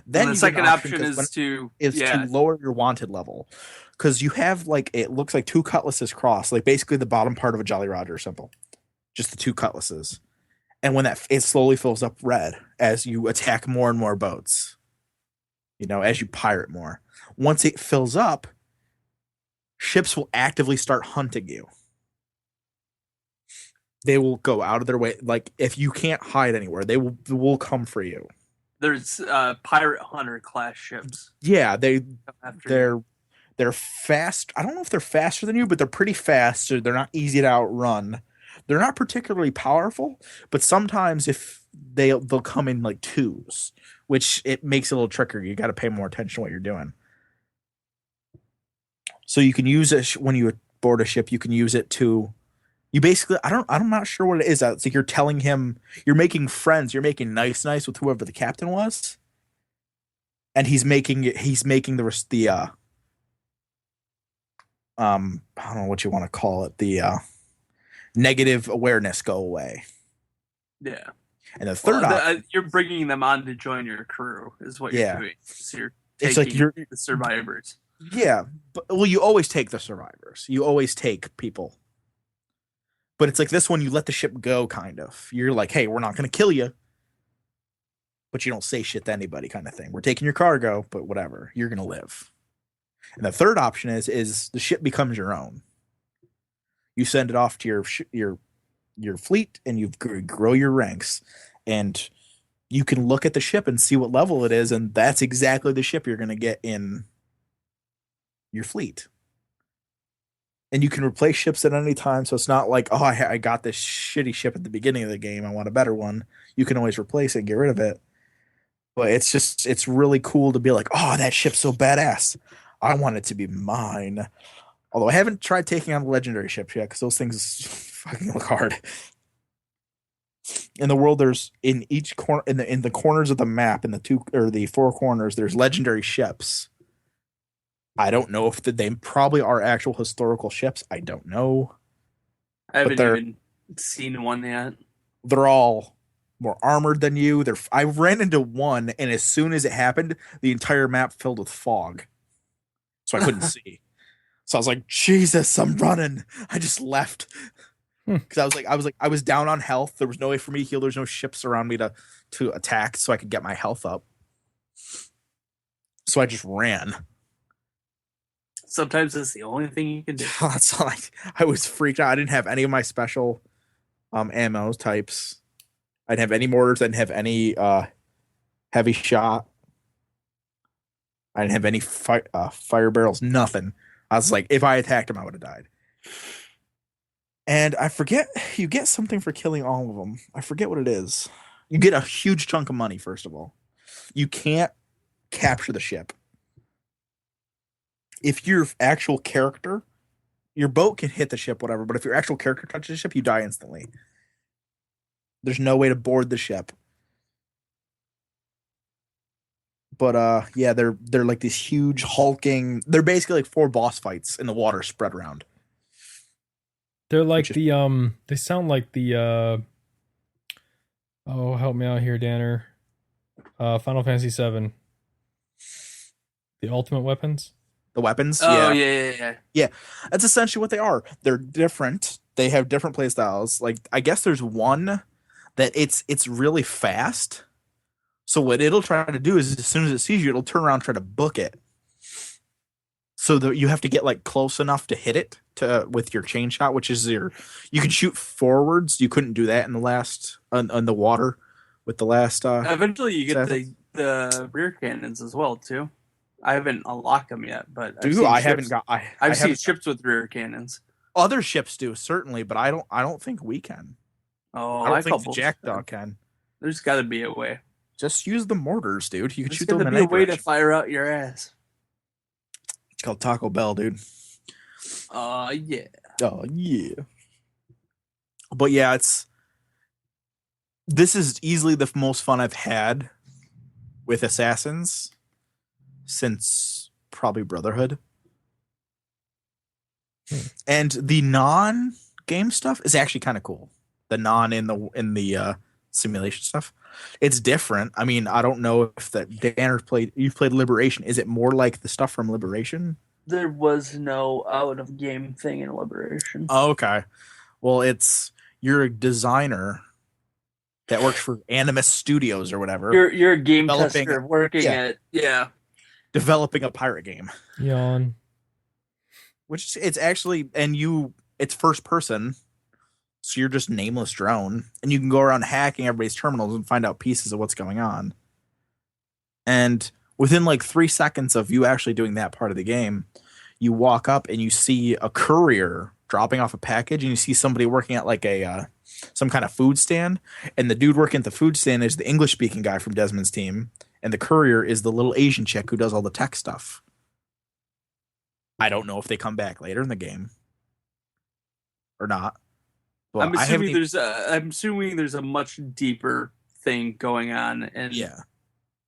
Then the second option is to lower your wanted level, because you have like, it looks like two cutlasses crossed, like basically the bottom part of a Jolly Roger symbol, just the two cutlasses. And when it slowly fills up red as you attack more and more boats, as you pirate more. Once it fills up, ships will actively start hunting you. They will go out of their way. Like, if you can't hide anywhere, they will come for you. There's pirate hunter class ships. Yeah, they're fast. I don't know if they're faster than you, but they're pretty fast. So they're not easy to outrun. They're not particularly powerful, but sometimes if they'll come in like twos, which it makes it a little trickier. You got to pay more attention to what you're doing. So you can use it when you board a ship. You can use it to, you basically, I'm not sure what it is. It's like you're telling him, you're making friends. You're making nice with whoever the captain was, and he's making the I don't know what you want to call it, the negative awareness go away. Yeah. And the third you're bringing them on to join your crew is what you're doing. So you're taking it's like you're the survivors. Yeah, but you always take the survivors. You always take people. But it's like this one, you let the ship go, kind of. You're like, hey, we're not going to kill you, but you don't say shit to anybody, kind of thing. We're taking your cargo, but whatever. You're going to live. And the third option is the ship becomes your own. You send it off to your fleet, and you grow your ranks, and you can look at the ship and see what level it is, and that's exactly the ship you're going to get in your fleet. And you can replace ships at any time, so it's not like, oh, I got this shitty ship at the beginning of the game, I want a better one. You can always replace it and get rid of it. But it's really cool to be like, oh, that ship's so badass, I want it to be mine. Although I haven't tried taking on legendary ships yet, because those things fucking look hard. In the world, there's in each corner, in the corners of the map, in the four corners, there's legendary ships. I don't know if they probably are actual historical ships. I don't know. I haven't even seen one yet. They're all more armored than you. I ran into one, and as soon as it happened, the entire map filled with fog, so I couldn't see. So I was like, Jesus, I'm running. I just left. Because I was down on health. There was no way for me to heal. There's no ships around me to attack, so I could get my health up. So I just ran. Sometimes that's the only thing you can do. That's all I was freaked out. I didn't have any of my special ammo types. I didn't have any mortars. I didn't have any heavy shot. I didn't have any fire barrels. Nothing. I was like, if I attacked him, I would have died. And I forget, you get something for killing all of them. I forget what it is. You get a huge chunk of money, first of all. You can't capture the ship. If your actual character, your boat can hit the ship, whatever, but if your actual character touches the ship, you die instantly. There's no way to board the ship. But yeah, they're like these huge hulking. They're basically like 4 boss fights in the water spread around. They're like they sound like the oh, help me out here, Danner. Final Fantasy VII. The ultimate weapons? The weapons? Oh, yeah. Yeah, that's essentially what they are. They're different. They have different play styles. Like, I guess there's one that it's really fast. So what it'll try to do is as soon as it sees you, it'll turn around and try to book it. So that you have to get like close enough to hit it with your chain shot, which is you can shoot forwards. You couldn't do that in the last on the water with the last. Eventually, you get the rear cannons as well too. I haven't unlocked them yet, but I've seen ships with rear cannons. Other ships do certainly, but I don't think we can. Oh, I don't think the Jackdaw can. There's got to be a way. Just use the mortars, dude. You can shoot them. There's got to be a way to fire out your ass. It's called Taco Bell, dude. Yeah. Oh yeah. But yeah, this is easily the most fun I've had with Assassins since probably Brotherhood. And the non-game stuff is actually kind of cool. The non in the simulation stuff. It's different. I mean, I don't know if you've played Liberation. Is it more like the stuff from Liberation? There was no out of game thing in Liberation. Oh, okay. Well, you're a designer that works for Animus Studios or whatever. You're a game tester working at developing a pirate game. Yawn. Which it's actually it's first person. So you're just nameless drone, and you can go around hacking everybody's terminals and find out pieces of what's going on. And within like 3 seconds of you actually doing that part of the game, you walk up and you see a courier dropping off a package, and you see somebody working at like some kind of food stand, and the dude working at the food stand is the English-speaking guy from Desmond's team, and the courier is the little Asian chick who does all the tech stuff. I don't know if they come back later in the game or not. Well, I'm assuming there's a much deeper thing going on, and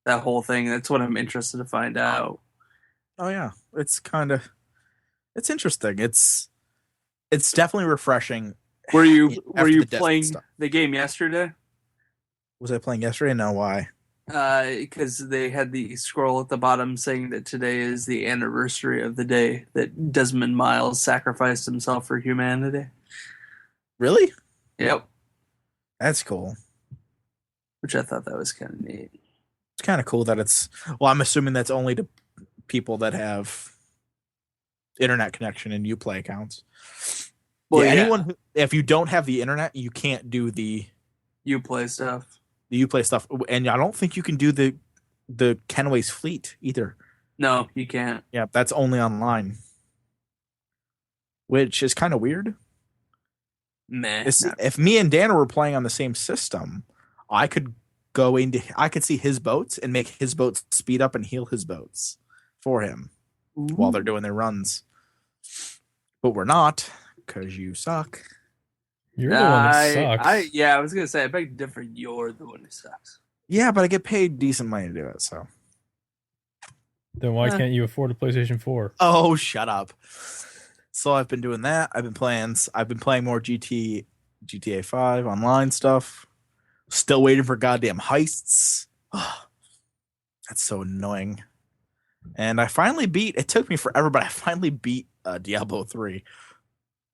that whole thing. That's what I'm interested to find out. Oh yeah, it's interesting. It's definitely refreshing. Were you playing the game yesterday? Was I playing yesterday? No, why? Because they had the scroll at the bottom saying that today is the anniversary of the day that Desmond Miles sacrificed himself for humanity. Really? Yep. That's cool. Which I thought that was kind of neat. It's kind of cool that I'm assuming that's only to people that have internet connection and Uplay accounts. Well, anyone if you don't have the internet, you can't do the Uplay stuff. The Uplay stuff, and I don't think you can do the Kenway's Fleet either. No, you can't. Yeah, that's only online, which is kind of weird. Meh. If me and Dana were playing on the same system, I could see his boats and make his boats speed up and heal his boats for him while they're doing their runs. But we're not, because you suck. You're the one that sucks. I was gonna say, I beg to differ. You're the one who sucks. Yeah, but I get paid decent money to do it, so. Then why can't you afford a PlayStation 4? Oh, shut up. So I've been doing that. I've been playing more GTA 5 online stuff. Still waiting for goddamn heists. Oh, that's so annoying. And I finally it took me forever, but I finally beat Diablo 3.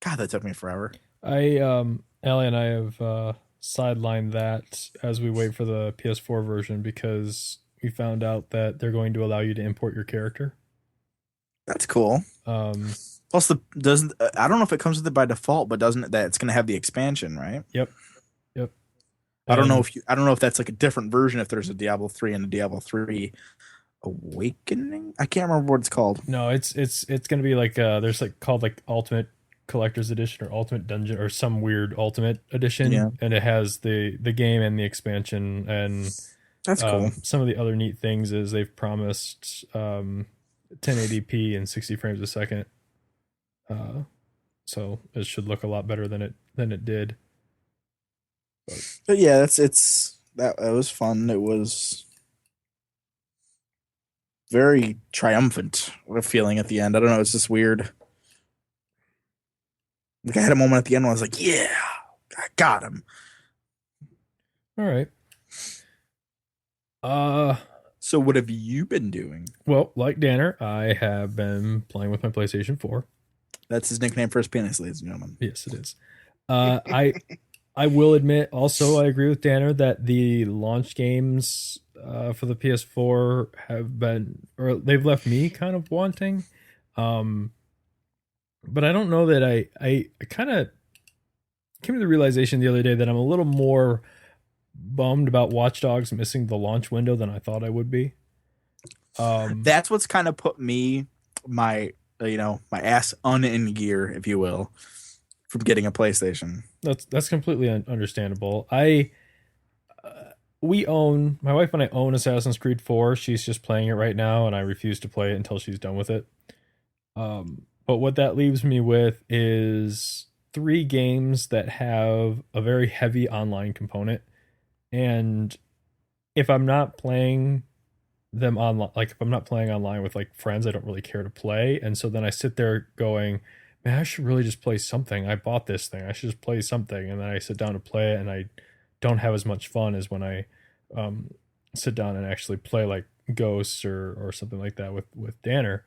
God, that took me forever. Ellie and I have sidelined that as we wait for the PS4 version because we found out that they're going to allow you to import your character. That's cool. Plus, I don't know if it comes with it by default, but doesn't that it's going to have the expansion, right? Yep. I don't know if that's like a different version. If there's a Diablo 3 and a Diablo 3 Awakening, I can't remember what it's called. No, it's going to be like there's like called like Ultimate collector's edition or ultimate dungeon or some weird ultimate edition, Yeah. and it has the game and the expansion, and That's cool. some of the other neat things is they've promised 1080p and 60 frames a second, so it should look a lot better than it did. But yeah, that was fun. It was very triumphant feeling at the end. I don't know, it's just weird. Like I had a moment at the end where I was like, yeah, I got him. All right. So what have you been doing? Well, like Danner, I have been playing with my PlayStation 4. That's his nickname for his penis, ladies and gentlemen. Yes, it is. I will admit also I agree with Danner that the launch games for the PS4 have been, or they've left me kind of wanting. But I don't know that I kind of came to the realization the other day that I'm a little more bummed about Watch Dogs missing the launch window than I thought I would be. That's what's kind of put my ass in gear, if you will, from getting a PlayStation. That's completely understandable. My wife and I own Assassin's Creed 4. She's just playing it right now, and I refuse to play it until she's done with it. But what that leaves me with is 3 games that have a very heavy online component. And if I'm not playing them online, like if I'm not playing online with like friends, I don't really care to play. And so then I sit there going, man, I should really just play something. I bought this thing. I should just play something. And then I sit down to play it, and I don't have as much fun as when I sit down and actually play like Ghosts or something like that with Danner.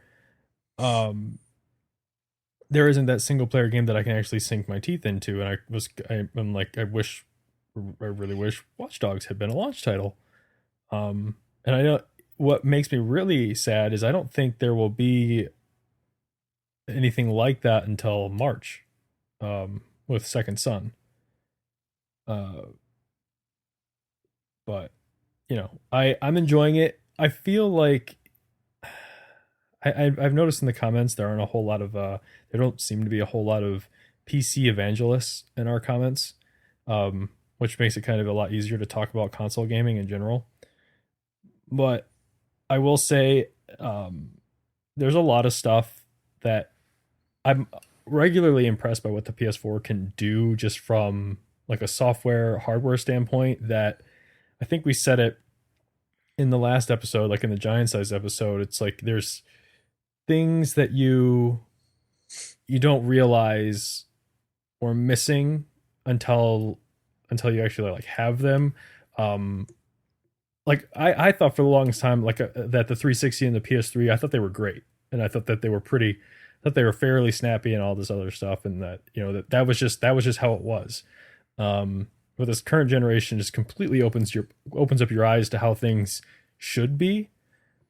There isn't that single player game that I can actually sink my teeth into. And I'm like, I really wish Watch Dogs had been a launch title. And I know what makes me really sad is I don't think there will be anything like that until March, with Second Son. But I'm enjoying it. I feel like I've noticed in the comments there aren't a whole lot of there don't seem to be a whole lot of PC evangelists in our comments, which makes it kind of a lot easier to talk about console gaming in general. But I will say there's a lot of stuff that I'm regularly impressed by what the PS4 can do just from like a software hardware standpoint. That I think we said it in the last episode, like in the Giant Size episode. It's like there's things that you don't realize or missing until you actually like have them. Like I thought for the longest time like that the 360 and the PS3, I thought they were great, and I thought that they were fairly snappy and all this other stuff, and that that was just how it was. But this current generation just completely opens up your eyes to how things should be,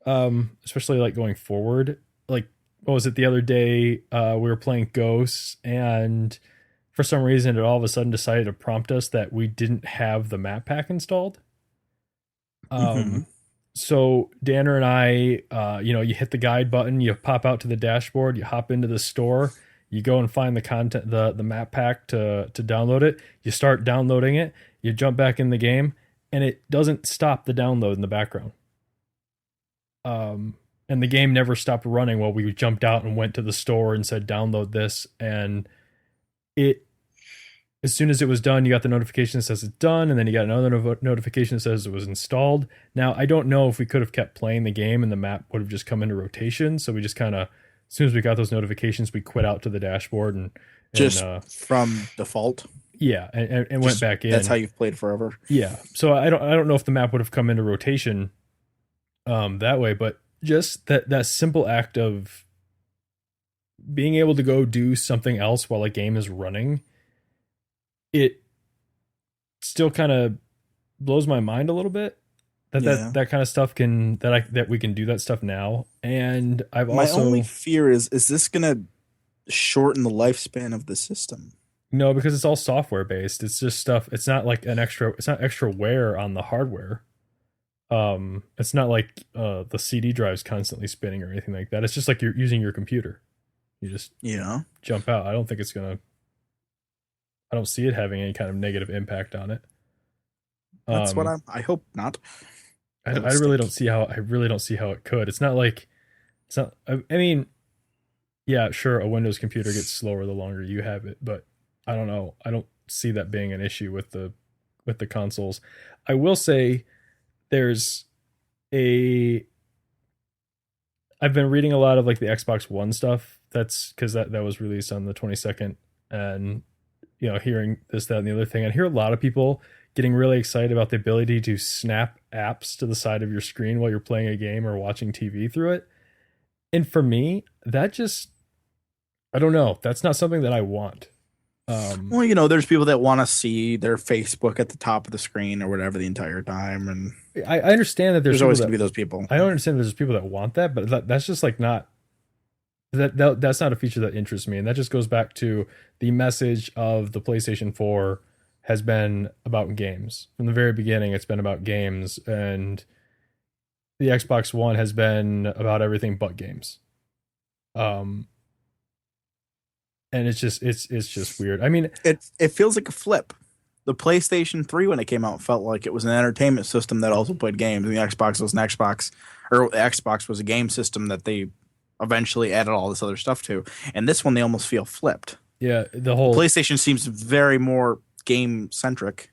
especially like going forward. Like, what was it the other day? We were playing Ghosts, and for some reason it all of a sudden decided to prompt us that we didn't have the map pack installed. So Danner and I, you hit the guide button, you pop out to the dashboard, you hop into the store, you go and find the content, the map pack to download it. You start downloading it, you jump back in the game, and it doesn't stop the download in the background. And the game never stopped running while we jumped out and went to the store and said, download this. And as soon as it was done, you got the notification that says it's done, and then you got another notification that says it was installed. Now, I don't know if we could have kept playing the game and the map would have just come into rotation. So we just kind of, as soon as we got those notifications, we quit out to the dashboard and just from default. Yeah, and went back in. That's how you've played forever. Yeah. So I don't know if the map would have come into rotation that way, but just that simple act of being able to go do something else while a game is running, it still kind of blows my mind a little bit that kind of stuff that we can do that stuff now. And my only fear is this gonna shorten the lifespan of the system? No, because it's all software based. It's just stuff. It's not like it's not extra wear on the hardware. It's not like the CD drive's constantly spinning or anything like that. It's just like you're using your computer. You just Yeah. jump out. I don't think it's gonna. I don't see it having any kind of negative impact on it. That's what I hope not. I really don't see how. I really don't see how it could. It's not like. It's not. I mean, yeah, sure. A Windows computer gets slower the longer you have it, but I don't know. I don't see that being an issue with the consoles. I will say there's a. I've been reading a lot of like the Xbox One stuff. That's because that was released on the 22nd, and hearing this, that, and the other thing. I hear a lot of people getting really excited about the ability to snap apps to the side of your screen while you're playing a game or watching TV through it. And for me, that just, I don't know. That's not something that I want. Well, there's people that want to see their Facebook at the top of the screen or whatever the entire time, and I understand that there's always going to be those people. I don't understand that there's people that want that, but that's just like not that's not a feature that interests me, and that just goes back to the message of the PlayStation 4 has been about games from the very beginning. It's been about games, and the Xbox One has been about everything but games. And it's just weird. I mean, it feels like a flip. The PlayStation 3, when it came out, felt like it was an entertainment system that also played games. And the Xbox was an Xbox, or the Xbox was a game system that they eventually added all this other stuff to. And this one, they almost feel flipped. Yeah, the whole PlayStation seems very more game centric.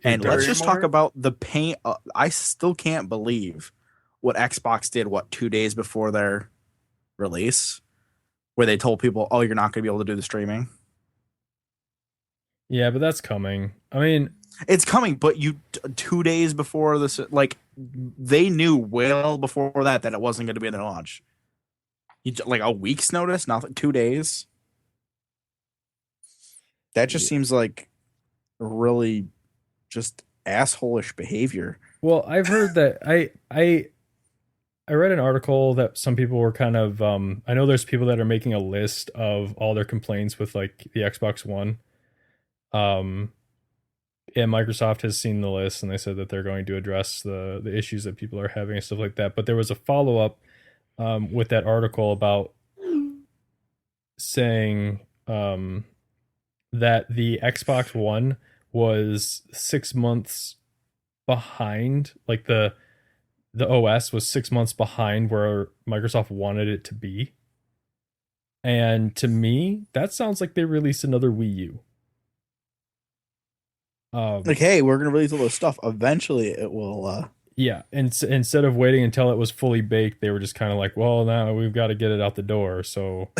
And let's just talk about the pain. I still can't believe what Xbox did. 2 days before their release, where they told people, "Oh, you're not going to be able to do the streaming." Yeah, but that's coming. I mean, it's coming, but 2 days before this, like they knew well before that it wasn't going to be in their launch. Like a week's notice, not 2 days. That just seems like really just asshole-ish behavior. Well, I've heard that I read an article that some people were kind of I know there's people that are making a list of all their complaints with like the Xbox One. And Microsoft has seen the list, and they said that they're going to address the issues that people are having and stuff like that. But there was a follow-up with that article about saying that the Xbox One was 6 months behind, like the OS was 6 months behind where Microsoft wanted it to be. And to me, that sounds like they released another Wii U. Like, hey, we're going to release all this stuff. Eventually it will. Yeah. And instead of waiting until it was fully baked, they were just kind of like, well, now we've got to get it out the door. So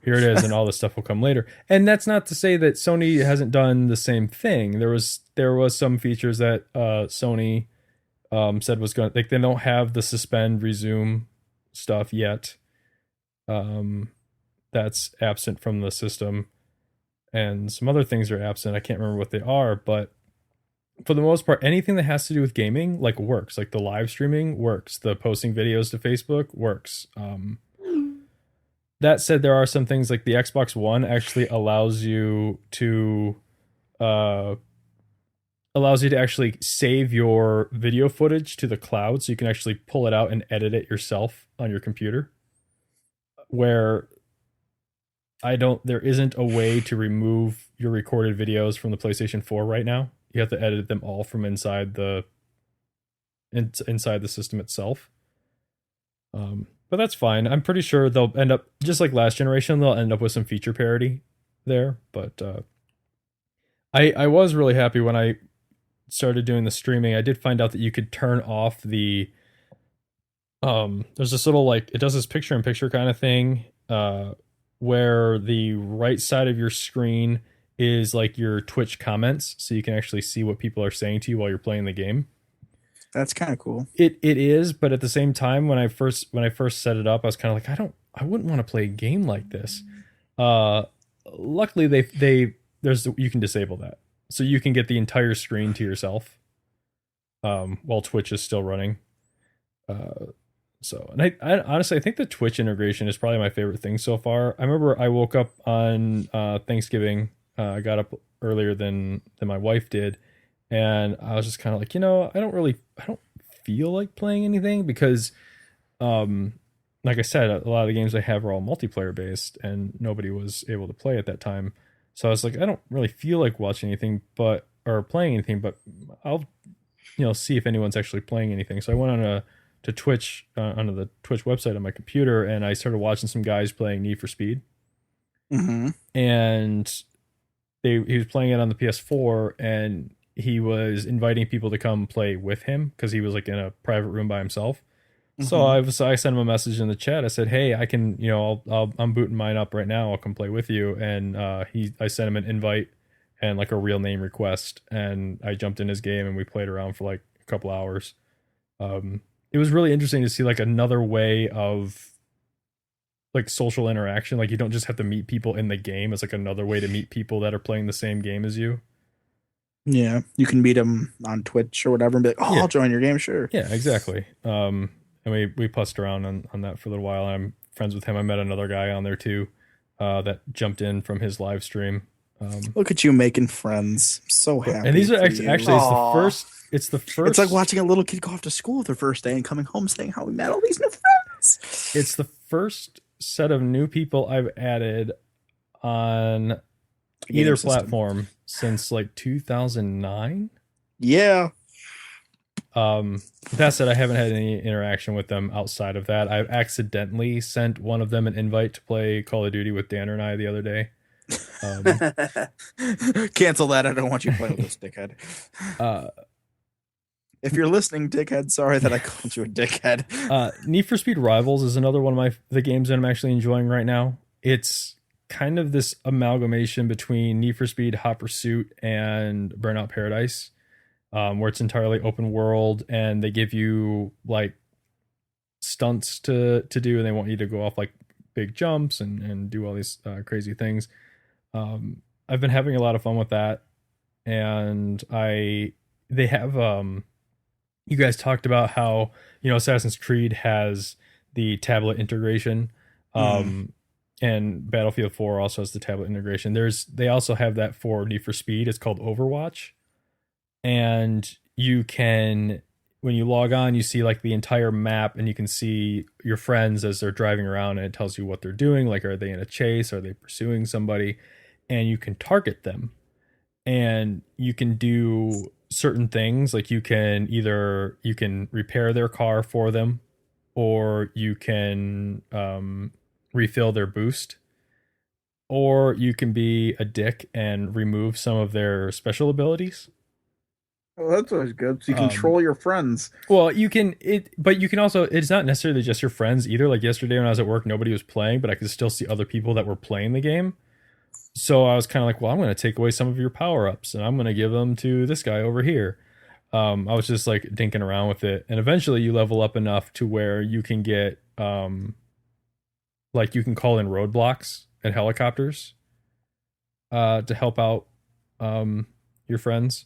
here it is. And all this stuff will come later. And that's not to say that Sony hasn't done the same thing. There was some features that Sony said was going to, like, they don't have the suspend resume stuff yet. That's absent from the system. And some other things are absent. I can't remember what they are, but for the most part, anything that has to do with gaming like works. Like the live streaming works. The posting videos to Facebook works. That said, there are some things like the Xbox One actually allows you to actually save your video footage to the cloud, so you can actually pull it out and edit it yourself on your computer. Where there isn't a way to remove your recorded videos from the PlayStation 4 right now. You have to edit them all from inside the system itself. But that's fine. I'm pretty sure they'll end up, just like last generation, they'll end up with some feature parity there. But I was really happy when I started doing the streaming. I did find out that you could turn off the there's this little, like, it does this picture-in-picture kind of thing where the right side of your screen is like your Twitch comments, so you can actually see what people are saying to you while you're playing the game. That's kind of cool. It is, but at the same time, when I first set it up, I was kind of like, I wouldn't want to play a game like this. Luckily, you can disable that, so you can get the entire screen to yourself while Twitch is still running. So, and I honestly, I think the Twitch integration is probably my favorite thing so far. I remember I woke up on Thanksgiving. I got up earlier than my wife did, and I was just kind of like, I don't feel like playing anything because, like I said, a lot of the games I have are all multiplayer based, and nobody was able to play at that time. So I was like, I don't really feel like watching anything, or playing anything, but I'll see if anyone's actually playing anything. So I went to Twitch, onto the Twitch website on my computer, and I started watching some guys playing Need for Speed. Mm-hmm. And he was playing it on the PS4, and he was inviting people to come play with him because he was like in a private room by himself. So I sent him a message in the chat. I said, "Hey, I can, I'm booting mine up right now. I'll come play with you." And I sent him an invite and like a real name request, and I jumped in his game and we played around for like a couple hours. It was really interesting to see like another way of like social interaction. Like you don't just have to meet people in the game. It's like another way to meet people that are playing the same game as you. Yeah, you can meet them on Twitch or whatever and be like, "Oh, Yeah. I'll join your game, sure." Yeah, exactly. And we pussed around on that for a little while. I'm friends with him. I met another guy on there too, that jumped in from his live stream. Look at you making friends. I'm so happy. And these are for actually you. it's the first. It's the first. It's like watching a little kid go off to school their first day and coming home saying how we met all these new friends. It's the first set of new people I've added on either platform since like 2009. Yeah. That said, I haven't had any interaction with them outside of that. I accidentally sent one of them an invite to play Call of Duty with Dan and I the other day. Cancel that. I don't want you playing with this dickhead. If you're listening, dickhead, sorry that I called you a dickhead. Need for Speed Rivals is another one of the games that I'm actually enjoying right now. It's kind of this amalgamation between Need for Speed, Hot Pursuit, and Burnout Paradise. Where it's entirely open world and they give you like stunts to do, and they want you to go off like big jumps and do all these crazy things. I've been having a lot of fun with that, and they have you guys talked about how Assassin's Creed has the tablet integration, and Battlefield 4 also has the tablet integration. They also have that for Need for Speed. It's called Overwatch. And you can, when you log on, you see like the entire map, and you can see your friends as they're driving around, and it tells you what they're doing. Like, are they in a chase? Are they pursuing somebody? And you can target them, and you can do certain things. Like you can repair their car for them, or you can refill their boost, or you can be a dick and remove some of their special abilities. Oh, that's always good. So you control your friends. Well, but you can also, it's not necessarily just your friends either. Like yesterday when I was at work, nobody was playing, but I could still see other people that were playing the game. So I was kind of like, well, I'm going to take away some of your power-ups, and I'm going to give them to this guy over here. I was just like dinking around with it. And eventually you level up enough to where you can get, like you can call in roadblocks and helicopters to help out your friends.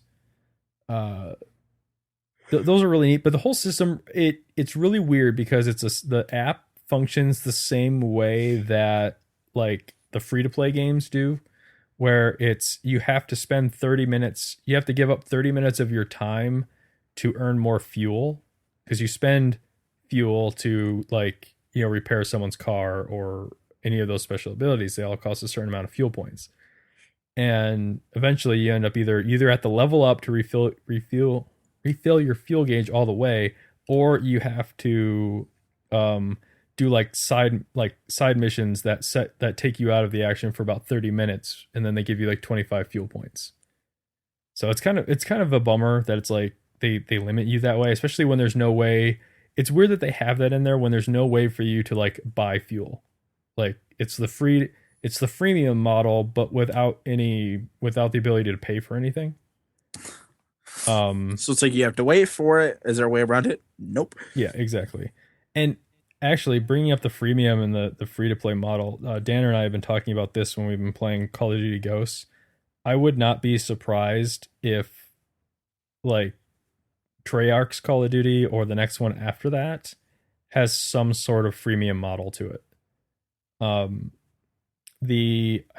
Those are really neat, but the whole system, it's really weird because the app functions the same way that like the free-to-play games do, where you have to spend 30 minutes, you have to give up 30 minutes of your time to earn more fuel, because you spend fuel to like, repair someone's car or any of those special abilities. They all cost a certain amount of fuel points. And eventually you end up either at the level up to refill your fuel gauge all the way, or you have to do like side missions that take you out of the action for about 30 minutes, and then they give you like 25 fuel points. So it's kind of a bummer that it's like they limit you that way, especially when there's no way. It's weird that they have that in there when there's no way for you to like buy fuel. Like it's the freemium model, but without the ability to pay for anything. So it's like you have to wait for it. Is there a way around it? Nope. Yeah, exactly. And actually, bringing up the freemium and the free-to-play model, Dan and I have been talking about this when we've been playing Call of Duty Ghosts. I would not be surprised if, like, Treyarch's Call of Duty or the next one after that has some sort of freemium model to it. I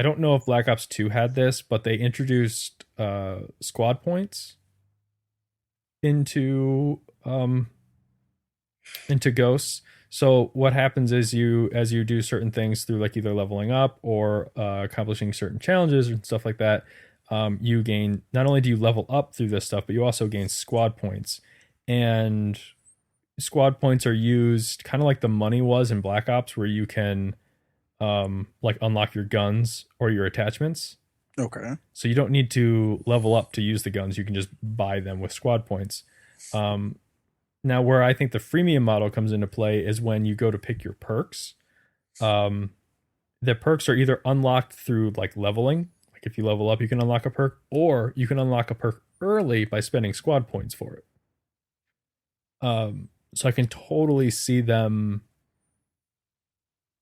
don't know if Black Ops 2 had this, but they introduced squad points into Ghosts. So what happens is as you do certain things through like either leveling up or accomplishing certain challenges and stuff like that, you gain, not only do you level up through this stuff, but you also gain squad points. And squad points are used kind of like the money was in Black Ops, where you can like unlock your guns or your attachments. Okay. So you don't need to level up to use the guns. You can just buy them with squad points. Now, where I think the freemium model comes into play is when you go to pick your perks. The perks are either unlocked through like leveling. Like if you level up, you can unlock a perk, or you can unlock a perk early by spending squad points for it. So I can totally see them.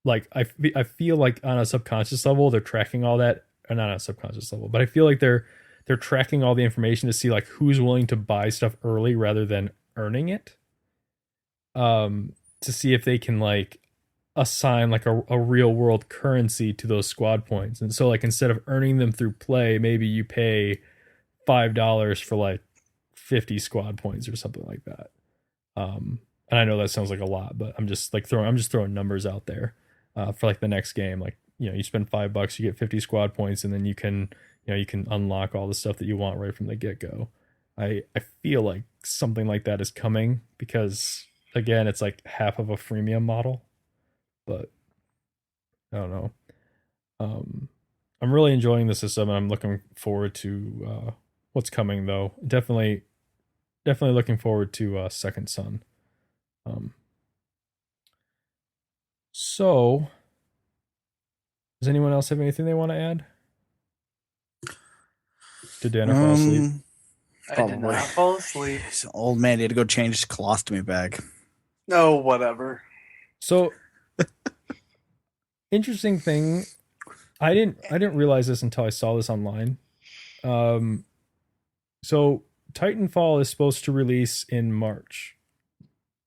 Like I feel like on a subconscious level, they're tracking all that. Or not on a subconscious level, but I feel like they're tracking all the information to see like who's willing to buy stuff early rather than earning it. To see if they can like assign like a real world currency to those squad points. And so like instead of earning them through play, maybe you pay $5 for like 50 squad points or something like that. And I know that sounds like a lot, but I'm just throwing numbers out there for like the next game. Like, you spend $5, you get 50 squad points, and then you can unlock all the stuff that you want right from the get-go. I feel like something like that is coming because, again, it's like half of a freemium model, but I don't know. I'm really enjoying the system, and I'm looking forward to what's coming, though. Definitely looking forward to Second Son. So, does anyone else have anything they want to add? Did Dana fall asleep? I did not fall asleep. This old man had to go change his colostomy bag. No, whatever. So, interesting thing. I didn't realize this until I saw this online. So Titanfall is supposed to release in March,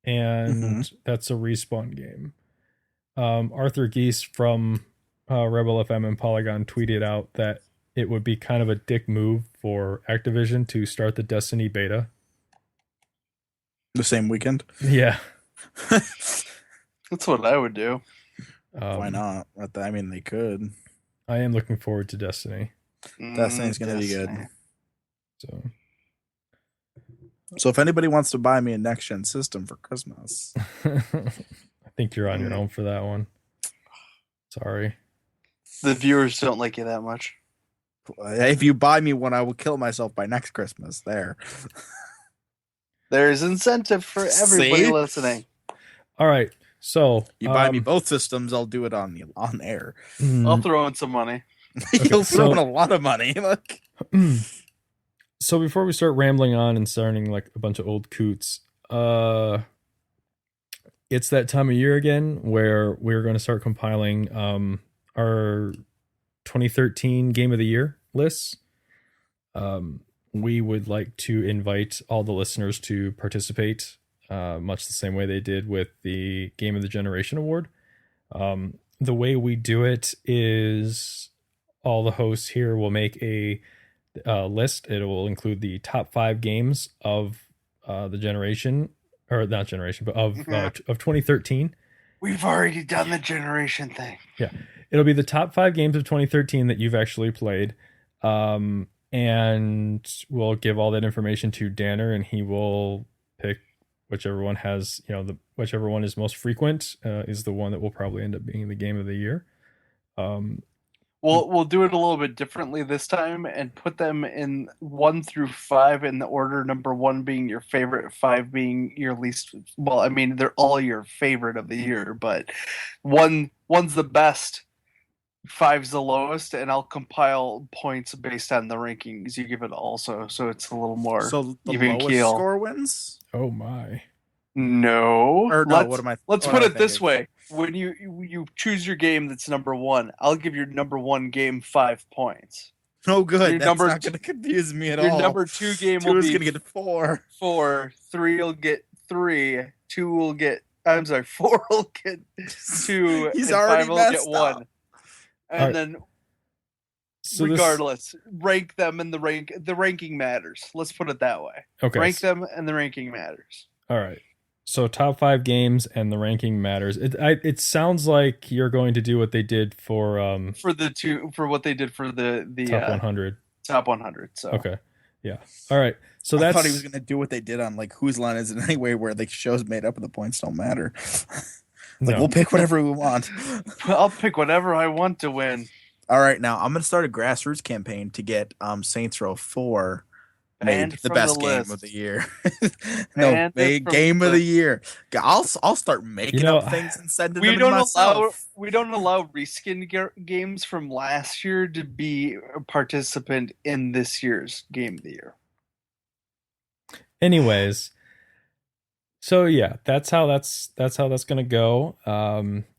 and that's a Respawn game. Arthur Geese from Rebel FM and Polygon tweeted out that it would be kind of a dick move for Activision to start the Destiny beta the same weekend. Yeah. That's what I would do. Why not? I mean, they could. I am looking forward to Destiny. Destiny's going to be good. So if anybody wants to buy me a next-gen system for Christmas. I think you're on your own for that one. Sorry. The viewers don't like you that much. If you buy me one, I will kill myself by next Christmas. There. There's incentive for everybody listening. All right. So you buy me both systems, I'll do it on air. I'll throw in some money. You'll throw in a lot of money. Look. So before we start rambling on and starting like a bunch of old coots, it's that time of year again where we're going to start compiling our 2013 Game of the Year lists. We would like to invite all the listeners to participate, much the same way they did with the Game of the Generation Award. The way we do it is all the hosts here will make a list. It will include the top 5 games of the generation, or not generation, but of 2013. We've already done the generation thing. Yeah. It'll be the top 5 games of 2013 that you've actually played. And we'll give all that information to Danner, and he will pick whichever one has, whichever one is most frequent is the one that will probably end up being the game of the year. We'll do it a little bit differently this time and put them in 1 through 5 in the order, number 1 being your favorite, 5 being your least. Well, I mean, they're all your favorite of the year, but one's the best, 5's the lowest, and I'll compile points based on the rankings you give it also, so it's a little more so the even lowest keel. Score wins? Oh my. No. Or no, what am I? Let's put it this way. When you choose your game that's number 1, I'll give your number 1 game 5 points. Oh, good. Your That's not going to confuse me at all. Your number 2 game will be going to get 4. 4. 3 will get 3. 2 will get. I'm sorry. 4 will get 2. He's and already 5 will messed get up. 1. And then, so regardless, rank them in the ranking matters. Let's put it that way. Okay. Rank them and the ranking matters. All right. So top 5 games and the ranking matters. It sounds like you're going to do what they did for what they did for the top 100. Top 100. So okay, yeah, all right. So I that's thought he was going to do what they did on like Whose Line Is It Anyway, where the show's made up and the points don't matter. Like, No. we'll pick whatever we want. I'll pick whatever I want to win. All right, now I'm going to start a grassroots campaign to get Saints Row 4 made the best game of the year. No, made game of the year. I'll start making up things and sending them to myself. We don't allow reskin games from last year to be a participant in this year's game of the year. Anyways, so yeah, that's how that's gonna go.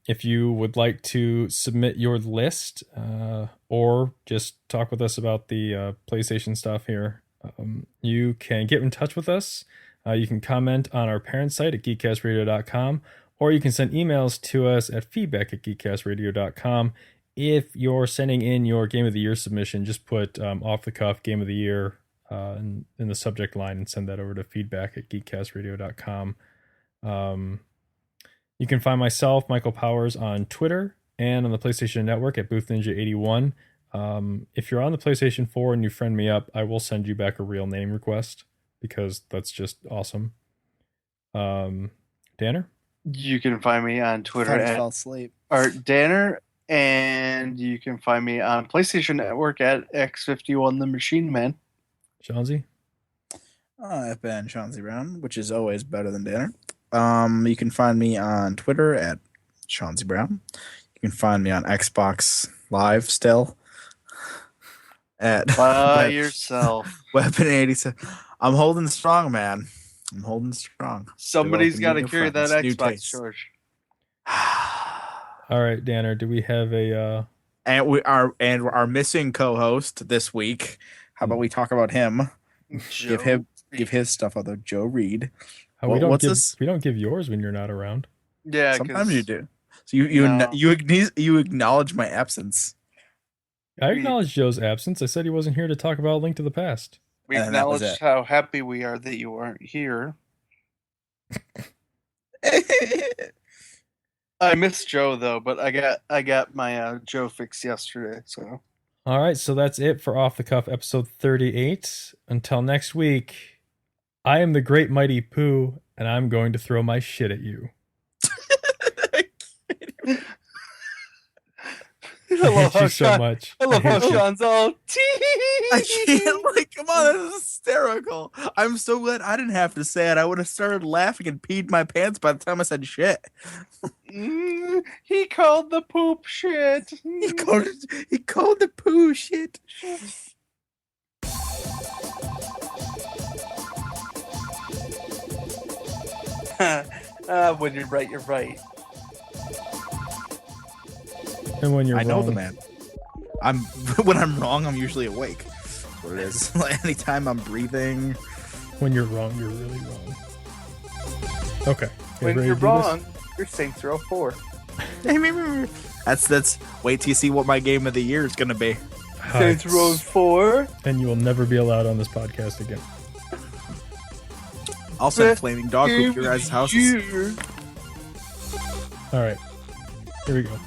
If you would like to submit your list, or just talk with us about the PlayStation stuff here, you can get in touch with us. You can comment on our parent site at geekcastradio.com, or you can send emails to us at feedback@geekcastradio.com. If you're sending in your Game of the Year submission, just put off the cuff Game of the Year in the subject line and send that over to feedback@geekcastradio.com. You can find myself, Michael Powers, on Twitter and on the PlayStation Network at BoothNinja81. If you're on the PlayStation 4 and you friend me up, I will send you back a real name request because that's just awesome. Danner? You can find me on Twitter at fell asleep. Art Danner, and you can find me on PlayStation Network at X51 the Machine Man. Chauncey? I've been Chauncey Brown, which is always better than Danner. You can find me on Twitter at Chauncey Brown. You can find me on Xbox Live still at by yourself. Weapon 87. I'm holding strong, man. I'm holding strong. Somebody's got to carry that Xbox, George. All right, Danner. Do we have a? And our missing co-host this week. How about we talk about him? Give his stuff out there. Joe Reed. We don't give yours when you're not around. Yeah, sometimes you do. So you acknowledge my absence. I acknowledge Joe's absence. I said he wasn't here to talk about Link to the Past. We acknowledge how happy we are that you aren't here. I miss Joe though, but I got my Joe fix yesterday. So all right, so that's it for Off the Cuff episode 38. Until next week, I am the Great Mighty Pooh, and I'm going to throw my shit at you. I love you so much. I love how Sean's all I can't, come on, this is hysterical. I'm so glad I didn't have to say it. I would have started laughing and peed my pants by the time I said shit. He called the poop shit. He called the poo shit. When you're right, you're right. And when you're wrong, I know the man. When I'm wrong, I'm usually awake. That's what it is. Like anytime I'm breathing. When you're wrong, you're really wrong. Okay. When you're wrong, you're Saints Row 4. That's. Wait till you see what my game of the year is gonna be. Saints Row 4. And you will never be allowed on this podcast again. I'll send flaming dog poop to your guys' houses. All right. Here we go.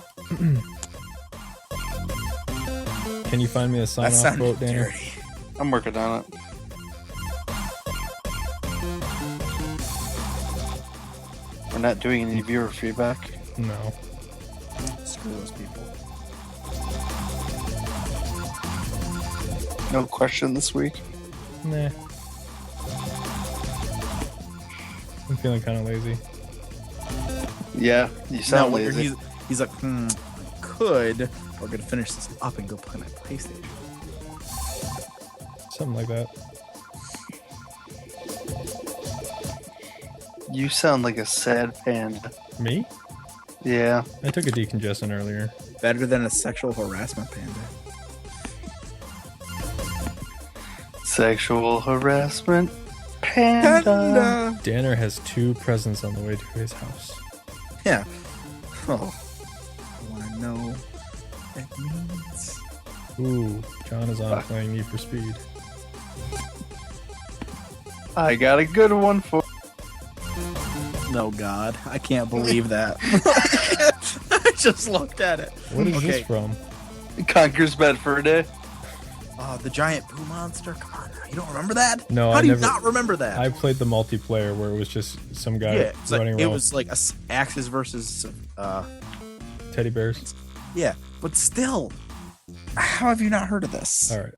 Can you find me a sign-off quote, Danny? I'm working on it. We're not doing any viewer feedback. No. Screw those people. No question this week? Nah. I'm feeling kind of lazy. Yeah, you sound lazy. He's like, could. We're going to finish this up and go play my PlayStation. Something like that. You sound like a sad panda. Me? Yeah. I took a decongestant earlier. Better than a sexual harassment panda. Sexual harassment panda. Danner has 2 presents on the way to his house. Yeah. Oh. I want to know what that means. Ooh, John is on playing Need for Speed. I got a good one for No, God, I can't believe that. I just looked at it. What is this from? Conquers Bad Fur Day. The giant poo monster. Come on, now. You don't remember that? No, How I do never, you not remember that? I played the multiplayer where it was just some guy it's like, running around. it was like Axis versus teddy bears. Yeah, but still, how have you not heard of this? All right.